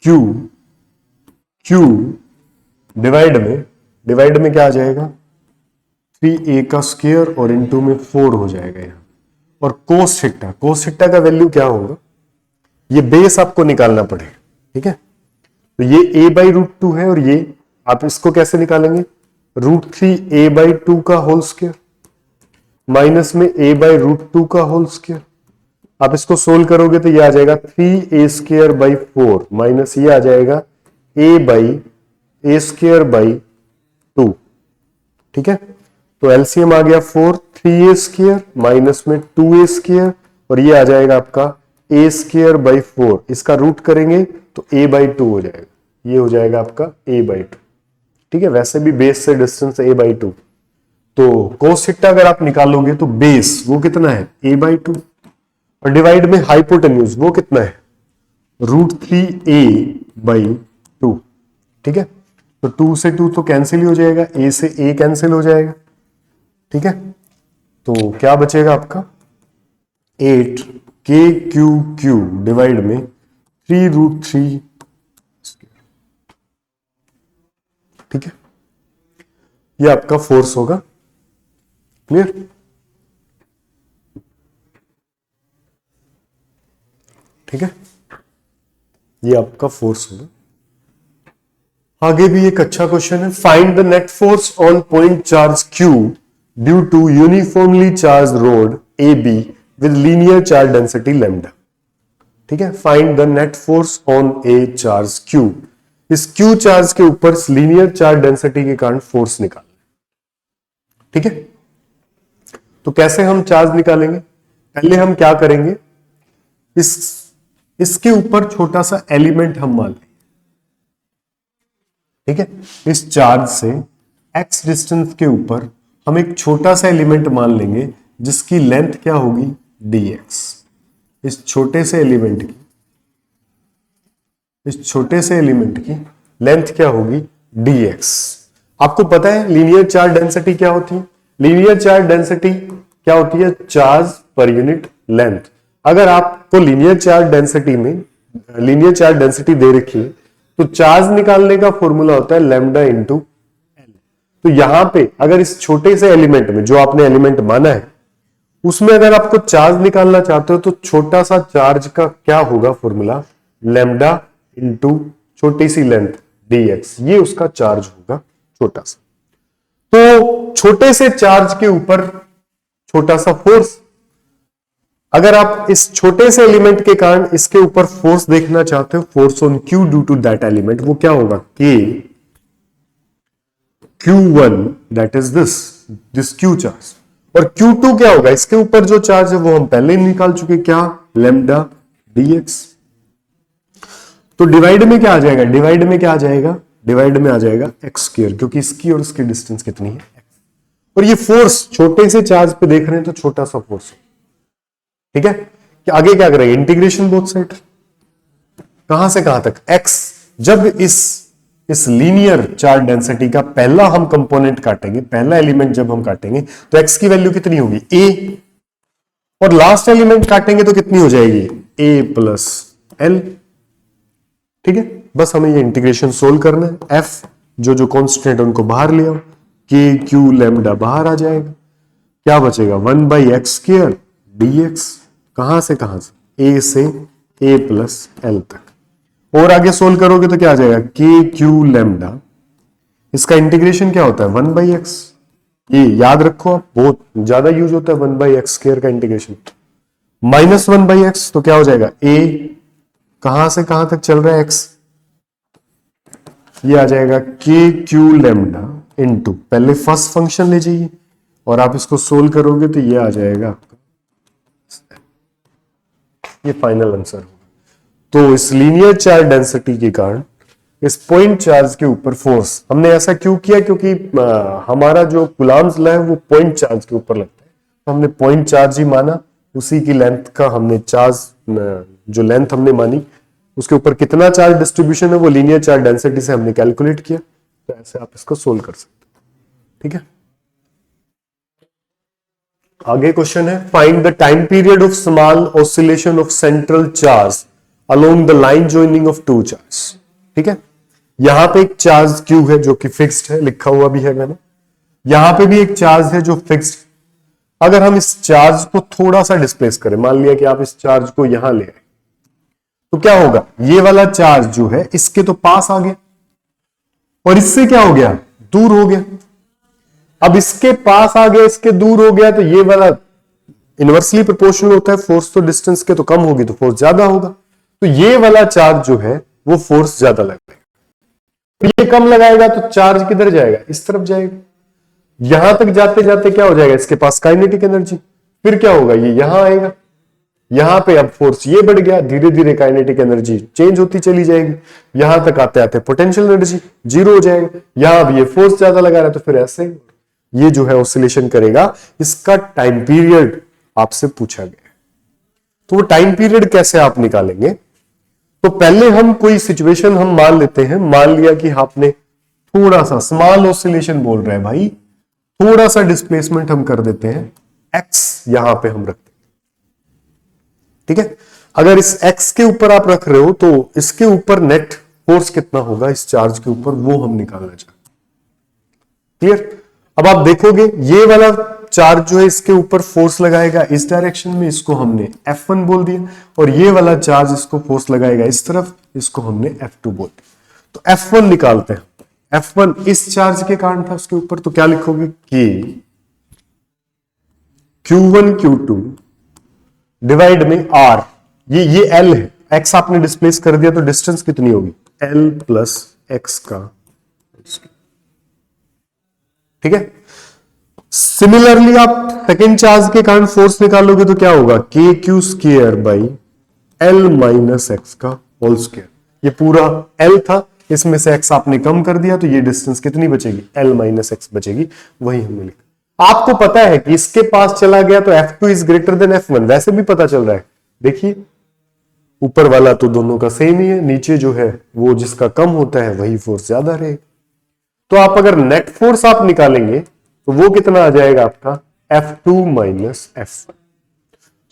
Q डिवाइड में क्या आ जाएगा 3a का स्क्वायर और इनटू में 4 हो जाएगा यहां। और कोस थीटा का वैल्यू क्या होगा, ये बेस आपको निकालना पड़ेगा, ठीक है। तो ये a/√2 है और ये आप इसको कैसे निकालेंगे, √3a/2 का होल स्क्वायर माइनस में a/√2 का होल स्क्वायर। आप इसको सोल्व करोगे तो ये आ जाएगा 3a²/4 माइनस ये आ जाएगा a/2, ठीक है। तो एलसीएम आ गया 4, 3a² माइनस में 2a² और ये आ जाएगा आपका a²/4, इसका रूट करेंगे तो a/2 हो जाएगा, ये हो जाएगा आपका a/2, ठीक है। वैसे भी बेस से डिस्टेंस a/2, तो कोस थीटा अगर आप निकालोगे तो बेस वो कितना है a/2 और डिवाइड में हाइपोटेन्यूज वो कितना है √3a/2, ठीक है। तो 2 से 2 तो कैंसिल ही हो जाएगा, a से a कैंसिल हो जाएगा, ठीक है। तो क्या बचेगा आपका 8KQQ डिवाइड में 3√3, ठीक है। ये आपका फोर्स होगा, क्लियर। ठीक है, ये आपका फोर्स होगा। आगे भी एक अच्छा क्वेश्चन है, find the net force on point charge Q due to uniformly charge rod AB with linear charge density lambda, ठीक है। Find the net force on a charge Q, इस Q चार्ज के ऊपर लीनियर चार्ज डेंसिटी के कारण force निकालना, ठीक है। तो कैसे हम चार्ज निकालेंगे, पहले हम क्या करेंगे, इसके ऊपर छोटा सा एलिमेंट हम मान लेंगे, ठीक है। इस चार्ज से x डिस्टेंस के ऊपर हम एक छोटा सा एलिमेंट मान लेंगे जिसकी लेंथ क्या होगी dx। इस छोटे से एलिमेंट की लेंथ क्या होगी dx। आपको पता है लीनियर चार्ज डेंसिटी क्या होती है, लीनियर चार्ज डेंसिटी क्या होती है, चार्ज पर यूनिट लेंथ। अगर आपको लीनियर चार्ज डेंसिटी दे रखी है तो चार्ज निकालने का फॉर्मूला होता है लैम्डा इंटू एल। तो यहां पे अगर इस छोटे से एलिमेंट में जो आपने एलिमेंट माना है उसमें अगर आपको चार्ज निकालना चाहते हो तो छोटा सा चार्ज का क्या होगा फॉर्मूला, लैम्डा इंटू छोटी सी लेंथ dx, ये उसका चार्ज होगा छोटा सा। तो छोटे से चार्ज के ऊपर छोटा सा फोर्स, अगर आप इस छोटे से एलिमेंट के कारण इसके ऊपर फोर्स देखना चाहते हो, force on Q due to that element, वो क्या होगा Q1 that is this Q charge, और Q2 क्या होगा, इसके ऊपर जो चार्ज है वो हम पहले ही निकाल चुके, क्या लैम्डा dx। तो डिवाइड में क्या आ जाएगा, डिवाइड में आ जाएगा x², क्योंकि इसकी और इसकी डिस्टेंस कितनी है x, और ये फोर्स छोटे से चार्ज पे देख रहे हैं तो छोटा सा फोर्स, ठीक है। कि आगे क्या करेंगे, इंटीग्रेशन बोथ साइड, कहां से कहां तक x। जब इस लीनियर चार्ज डेंसिटी का पहला हम कंपोनेंट काटेंगे, पहला एलिमेंट जब हम काटेंगे तो x की वैल्यू कितनी होगी a, और लास्ट एलिमेंट काटेंगे तो कितनी हो जाएगी a+l, ठीक है। बस हमें ये इंटीग्रेशन सोल्व करना है, f जो कॉन्स्टेंट उनको बाहर ले आओ, k q लैम्डा बाहर आ जाएगा, क्या बचेगा 1/x² dx, कहां से a से a+l तक, और आगे सोल्व करोगे तो क्या आ जाएगा k q लैम्डा, इसका इंटीग्रेशन क्या होता है 1/x, ये याद रखो आप, बहुत ज्यादा यूज होता है 1/x² का इंटीग्रेशन, -1/x, तो क्या हो जाएगा a, कहां से कहां तक चल रहा है x, ये आ जाएगा k q लैम्डा इनटू, पहले फर्स्ट फंक्शन ले जाइए और आप इसको सोल्व करोगे तो ये आ जाएगा आपका, ये फाइनल आंसर होगा। तो इस लीनियर चार्ज डेंसिटी के कारण इस पॉइंट चार्ज के ऊपर फोर्स, हमने ऐसा क्यों किया, क्योंकि हमारा जो कूलम्ब्स लॉ है वो पॉइंट चार्ज के ऊपर लगता है, तो हमने पॉइंट चार्ज ही माना, उसी की लेंथ का हमने चार्ज, जो लेंथ हमने मानी उसके ऊपर कितना चार्ज डिस्ट्रीब्यूशन है वो लीनियर चार्ज डेंसिटी से हमने कैलकुलेट किया। तो ऐसे आप इसको सोल्व कर सकते हो। ठीक है, आगे क्वेश्चन है find the time period of small oscillation of central charge along the line joining of two charge. ठीक है, यहां पे एक चार्ज क्यू है जो कि फिक्स्ड है, लिखा हुआ भी है मैंने। यहां पे भी एक चार्ज है जो फिक्स्ड। अगर हम इस चार्ज को थोड़ा सा डिस्प्लेस करें, मान लिया कि आप इस चार्ज को यहां ले आए, तो क्या होगा, ये वाला चार्ज जो है इसके तो पास आ गया और इससे क्या हो गया, दूर हो गया। अब इसके पास आ गया, इसके दूर हो गया, तो ये वाला इनवर्सली प्रोपोर्शनल होता है, फोर्स तो डिस्टेंस के तो कम होगी तो फोर्स ज्यादा होगा। तो ये वाला चार्ज जो है वो फोर्स ज्यादा लगाएगा, ये कम लगाएगा तो चार्ज किधर जाएगा, इस तरफ जाएगा। यहां तक जाते जाते क्या हो जाएगा, इसके पास काइनेटिक एनर्जी, फिर क्या होगा, ये यहां आएगा, यहां पे अब फोर्स ये बढ़ गया, धीरे धीरे काइनेटिक एनर्जी चेंज होती चली जाएगी, यहां तक आते आते पोटेंशियल एनर्जी जीरो हो जाएगा। यहां अब ये फोर्स ज्यादा लगा रहा है तो फिर ऐसे ये जो है ऑसिलेशन करेगा। इसका टाइम पीरियड आपसे पूछा गया है, तो वो टाइम पीरियड कैसे आप निकालेंगे। तो पहले हम कोई सिचुएशन हम मान लेते हैं, मान लिया कि आपने थोड़ा सा स्मॉल ऑसिलेशन बोल रहे हैं भाई, थोड़ा सा डिस्प्लेसमेंट हम कर देते हैं, एक्स यहां पे हम रखते हैं। ठीक है, अगर इस एक्स के ऊपर आप रख रहे हो तो इसके ऊपर नेट फोर्स कितना होगा इस चार्ज के ऊपर, वो हम निकालना चाहते हैं। क्लियर, अब आप देखोगे ये वाला चार्ज जो है इसके ऊपर फोर्स लगाएगा इस डायरेक्शन में, इसको हमने F1 बोल दिया, और ये वाला चार्ज इसको फोर्स लगाएगा इस तरफ, इसको हमने F2 बोल दिया। तो F1 निकालते हैं, F1 इस चार्ज के कारण था उसके ऊपर, तो क्या लिखोगे कि Q1 Q2 डिवाइड में R, ये L है, X आपने डिस्प्लेस कर दिया तो डिस्टेंस कितनी होगी, L प्लस X का। ठीक है, सिमिलरली आप सेकेंड चार्ज के कारण फोर्स निकालोगे तो क्या होगा, के Q square by L minus X का होल स्क्वायर। ये पूरा एल था, इसमें से एक्स आपने कम कर दिया तो ये डिस्टेंस कितनी बचेगी, एल माइनस एक्स बचेगी, वही हमने लिखा। आपको पता है कि इसके पास चला गया तो F2 is greater than F1, वैसे भी पता चल रहा है। देखिए ऊपर वाला तो दोनों का सेम ही है, नीचे जो है वो जिसका कम होता है वही फोर्स ज्यादा रहेगा। तो आप अगर नेट फोर्स आप निकालेंगे तो वो कितना आ जाएगा आपका, F2 माइनस F1।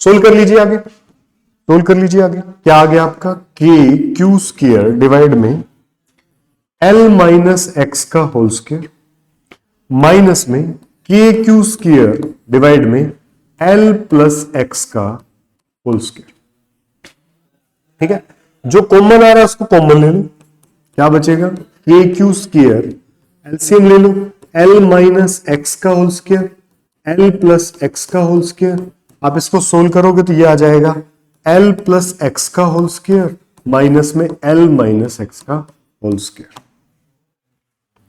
सोल्व कर लीजिए आगे, सोल्व कर लीजिए आगे, क्या आ गया आपका, के क्यू स्क्वायर डिवाइड में एल माइनस एक्स का होल स्क्वायर माइनस में के क्यू स्क्वायर डिवाइड में एल प्लस एक्स का होल स्क्वायर। ठीक है, जो कॉमन आ रहा है उसको कॉमन ले लो, क्या बचेगा, के क्यू स्क्वायर, एलसीएम ले लो, एल माइनस एक्स का whole square, L plus X का होल स्क्वायर। आप इसको सोल्व करोगे तो ये आ जाएगा एल प्लस एक्स का होल स्क्वायर माइनस में एल माइनस एक्स का होल स्क्वायर।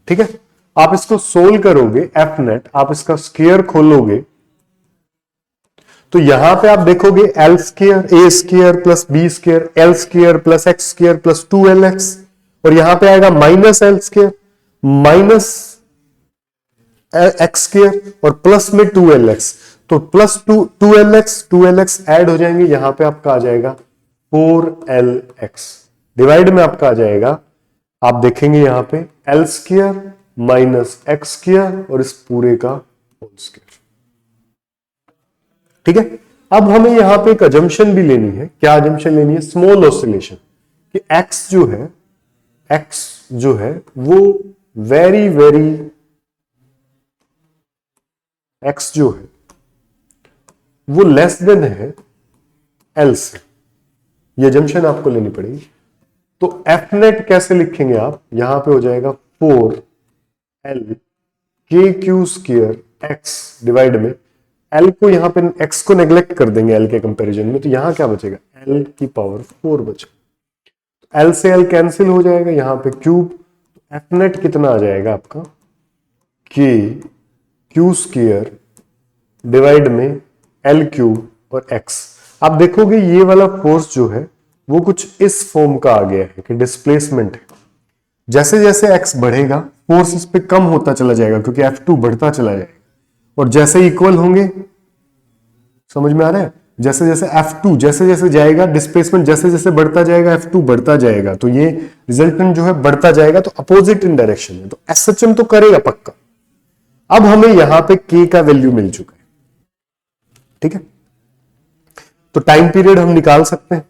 ठीक है, आप इसको सोल्व करोगे एफ नेट, आप इसका स्क्वायर खोलोगे तो यहां पे आप देखोगे एल स्क्वायर ए square plus B square L square plus X square plus 2LX, और यहां पे आएगा minus L square minus X square और प्लस में 2LX, तो प्लस 2LX ऐड हो जाएंगे, यहां पे आपका आ जाएगा 4LX, डिवाइड में आपका आ जाएगा, आप देखेंगे यहां पे L square minus X square और इस पूरे का होल स्क्वायर। ठीक है, अब हमें यहां पे एक अजम्पशन भी लेनी है, क्या अजम्पशन लेनी है, स्मॉल ऑसिलेशन, कि एक्स जो है वो वेरी एक्स जो है वो लेस देन है एल से, ये अजम्पशन आपको लेनी पड़ेगी। तो एफ नेट कैसे लिखेंगे आप, यहां पे हो जाएगा 4L के क्यू स्क्वायर एक्स डिवाइड में एल को यहां पे एक्स को नेग्लेक्ट कर देंगे एल के कंपैरिजन में, तो यहां क्या बचेगा, एल की पावर 4 बचेगा, एल से एल कैंसिल हो जाएगा, यहां पे क्यूब, एफ नेट कितना आ जाएगा आपका, के क्यू स्क्वायर डिवाइड में एल क्यूब और एक्स। आप देखोगे ये वाला फोर्स जो है वो कुछ इस फॉर्म का आ गया है कि डिस्प्लेसमेंट है, जैसे जैसे एक्स बढ़ेगा फोर्स इस पे कम होता चला जाएगा क्योंकि F2 बढ़ता चला जाएगा, और जैसे इक्वल होंगे, समझ में आ रहा है, जैसे जैसे F2 जैसे जैसे जाएगा, डिस्प्लेसमेंट जैसे जैसे बढ़ता जाएगा, F2 बढ़ता जाएगा, तो ये रिजल्टेंट जो है बढ़ता जाएगा, तो अपोजिट इन डायरेक्शन में, तो SHM तो करेगा पक्का। अब हमें यहां पे K का वैल्यू मिल चुका है, ठीक है। तो टाइम पीरियड हम निकाल सकते हैं।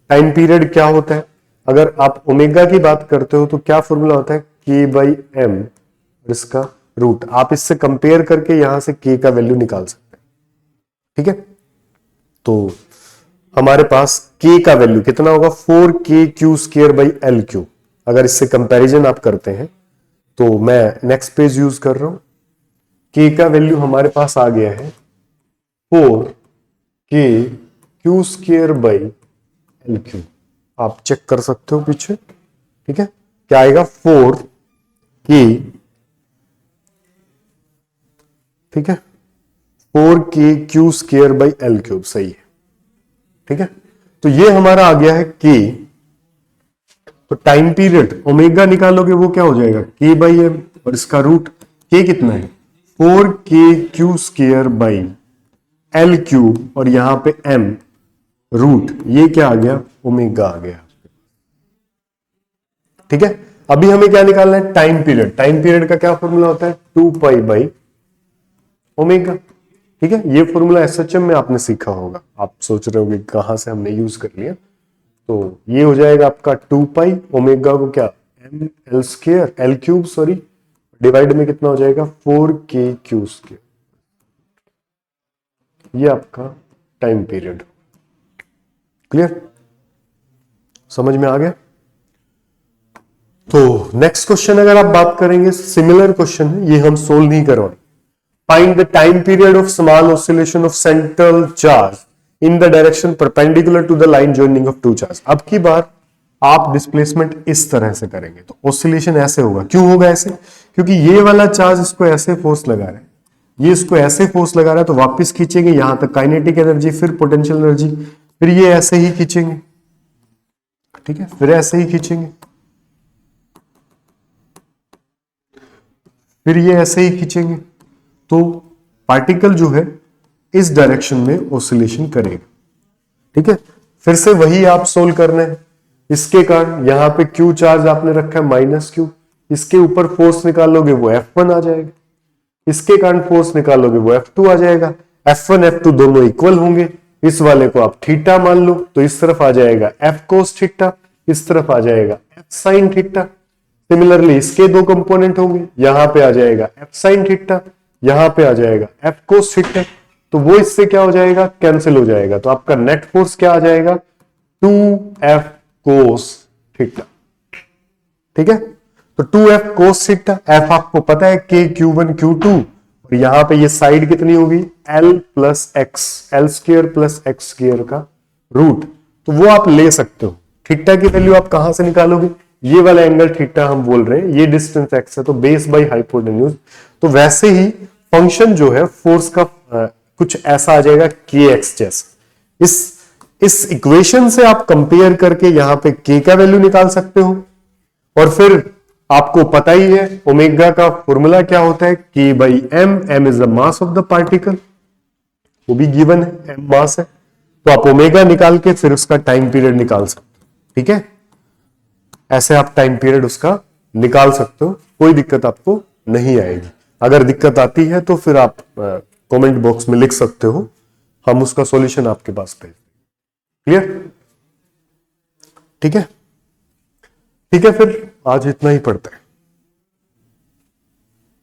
टाइम पीरियड क्या होता है, अगर आप ओमेगा की बात करते हो तो क्या फॉर्मूला होता है, K/m, इसका रूट। आप इससे कंपेयर करके यहां से K का वैल्यू निकाल सकते हैं, ठीक है। तो हमारे पास K का वैल्यू कितना होगा, 4KQ²/L3। अगर इससे कंपैरिजन आप करते हैं तो मैं नेक्स्ट पेज यूज कर रहा हूं। K का वैल्यू हमारे पास आ गया है 4KQ²/L3। आप चेक कर सकते हो पीछे, ठीक है। क्या आएगा, 4K, ठीक है, 4KQ²/L3 सही है, ठीक है। तो ये हमारा आ गया है K। तो टाइम पीरियड ओमेगा निकालोगे वो क्या हो जाएगा, K/m, और इसका रूट K कितना है, 4KQ²/L3, और यहां पे m रूट, ये क्या आ गया, ओमेगा आ गया, ठीक है। अभी हमें क्या निकालना है, टाइम पीरियड। टाइम पीरियड का क्या फॉर्मूला होता है, 2π/ओमेगा, ठीक है। ये फॉर्मूला SHM में आपने सीखा होगा, आप सोच रहे होगे कहां से हमने यूज कर लिया। तो ये हो जाएगा आपका 2π, ओमेगा को क्या L3 सॉरी, डिवाइड में कितना हो जाएगा, 4KQ²। ये आपका टाइम पीरियड। क्लियर, समझ में आ गया। तो नेक्स्ट क्वेश्चन अगर आप बात करेंगे, सिमिलर क्वेश्चन है, ये हम सोल्व नहीं करवाएंगे। Find the time period of small oscillation of central charge in the direction perpendicular to the line joining of two charge. अब की बार आप डिस्प्लेसमेंट इस तरह से करेंगे, तो ऑसिलेशन ऐसे होगा। क्यों होगा ऐसे, क्योंकि ये वाला चार्ज इसको ऐसे फोर्स लगा रहा है, ये इसको ऐसे फोर्स लगा रहा है, तो वापस खींचेंगे यहां तक काइनेटिक एनर्जी, फिर पोटेंशियल एनर्जी, फिर ये ऐसे ही खींचेंगे, ठीक है, फिर ऐसे ही खींचेंगे, फिर ये ऐसे ही खींचेंगे। तो पार्टिकल जो है इस डायरेक्शन में ऑसिलेशन करेगा, ठीक है। फिर से वही आप सोल्व करना है। इसके कारण यहां पे Q चार्ज आपने रखा है -Q, इसके ऊपर फोर्स निकालोगे वो F1 आ जाएगा, इसके कारण फोर्स निकालोगे वो F2 आ जाएगा। F1 F2 दोनों इक्वल होंगे, इस वाले को आप थीटा मान लो, तो इस तरफ आ जाएगा F cos थीटा, इस तरफ आ जाएगा F sin थीटा। सिमिलरली इसके दो कंपोनेंट होंगे, यहां पे आ जाएगा F sin थीटा, यहां पे आ जाएगा F cos थीटा, तो वो इससे क्या हो जाएगा, कैंसिल हो जाएगा। तो आपका नेट फोर्स क्या आ जाएगा, 2F cos थीटा, ठीक है। तो 2F cos थीटा, F आपको पता है KQ1 Q2, और यहां पे ये साइड कितनी होगी, L plus x, L² + x² का रूट, तो वो आप ले सकते हो। थीटा की वैल्यू आप कहां से निकालोगे, ये वाला एंगल थीटा हम बोल रहे हैं, ये डिस्टेंस x है, तो बेस बाई हाइपोटेन्यूज। तो वैसे ही फंक्शन जो है फोर्स का कुछ ऐसा आ जाएगा kx जैसा। इस इक्वेशन से आप कंपेयर करके यहां पे k का वैल्यू निकाल सकते हो, और फिर आपको पता ही है ओमेगा का फॉर्मूला क्या होता है, K/m, m is the mass of the particle, वो भी गिवन है, m मास है। तो आप ओमेगा निकाल के फिर उसका टाइम पीरियड निकाल सकते हो, ठीक है। ऐसे आप टाइम पीरियड उसका निकाल सकते हो, कोई दिक्कत आपको नहीं आएगी। अगर दिक्कत आती है तो फिर आप कमेंट बॉक्स में लिख सकते हो, हम उसका सॉल्यूशन आपके पास भेज देंगे। क्लियर, ठीक है, ठीक है। फिर आज इतना ही पड़ता है।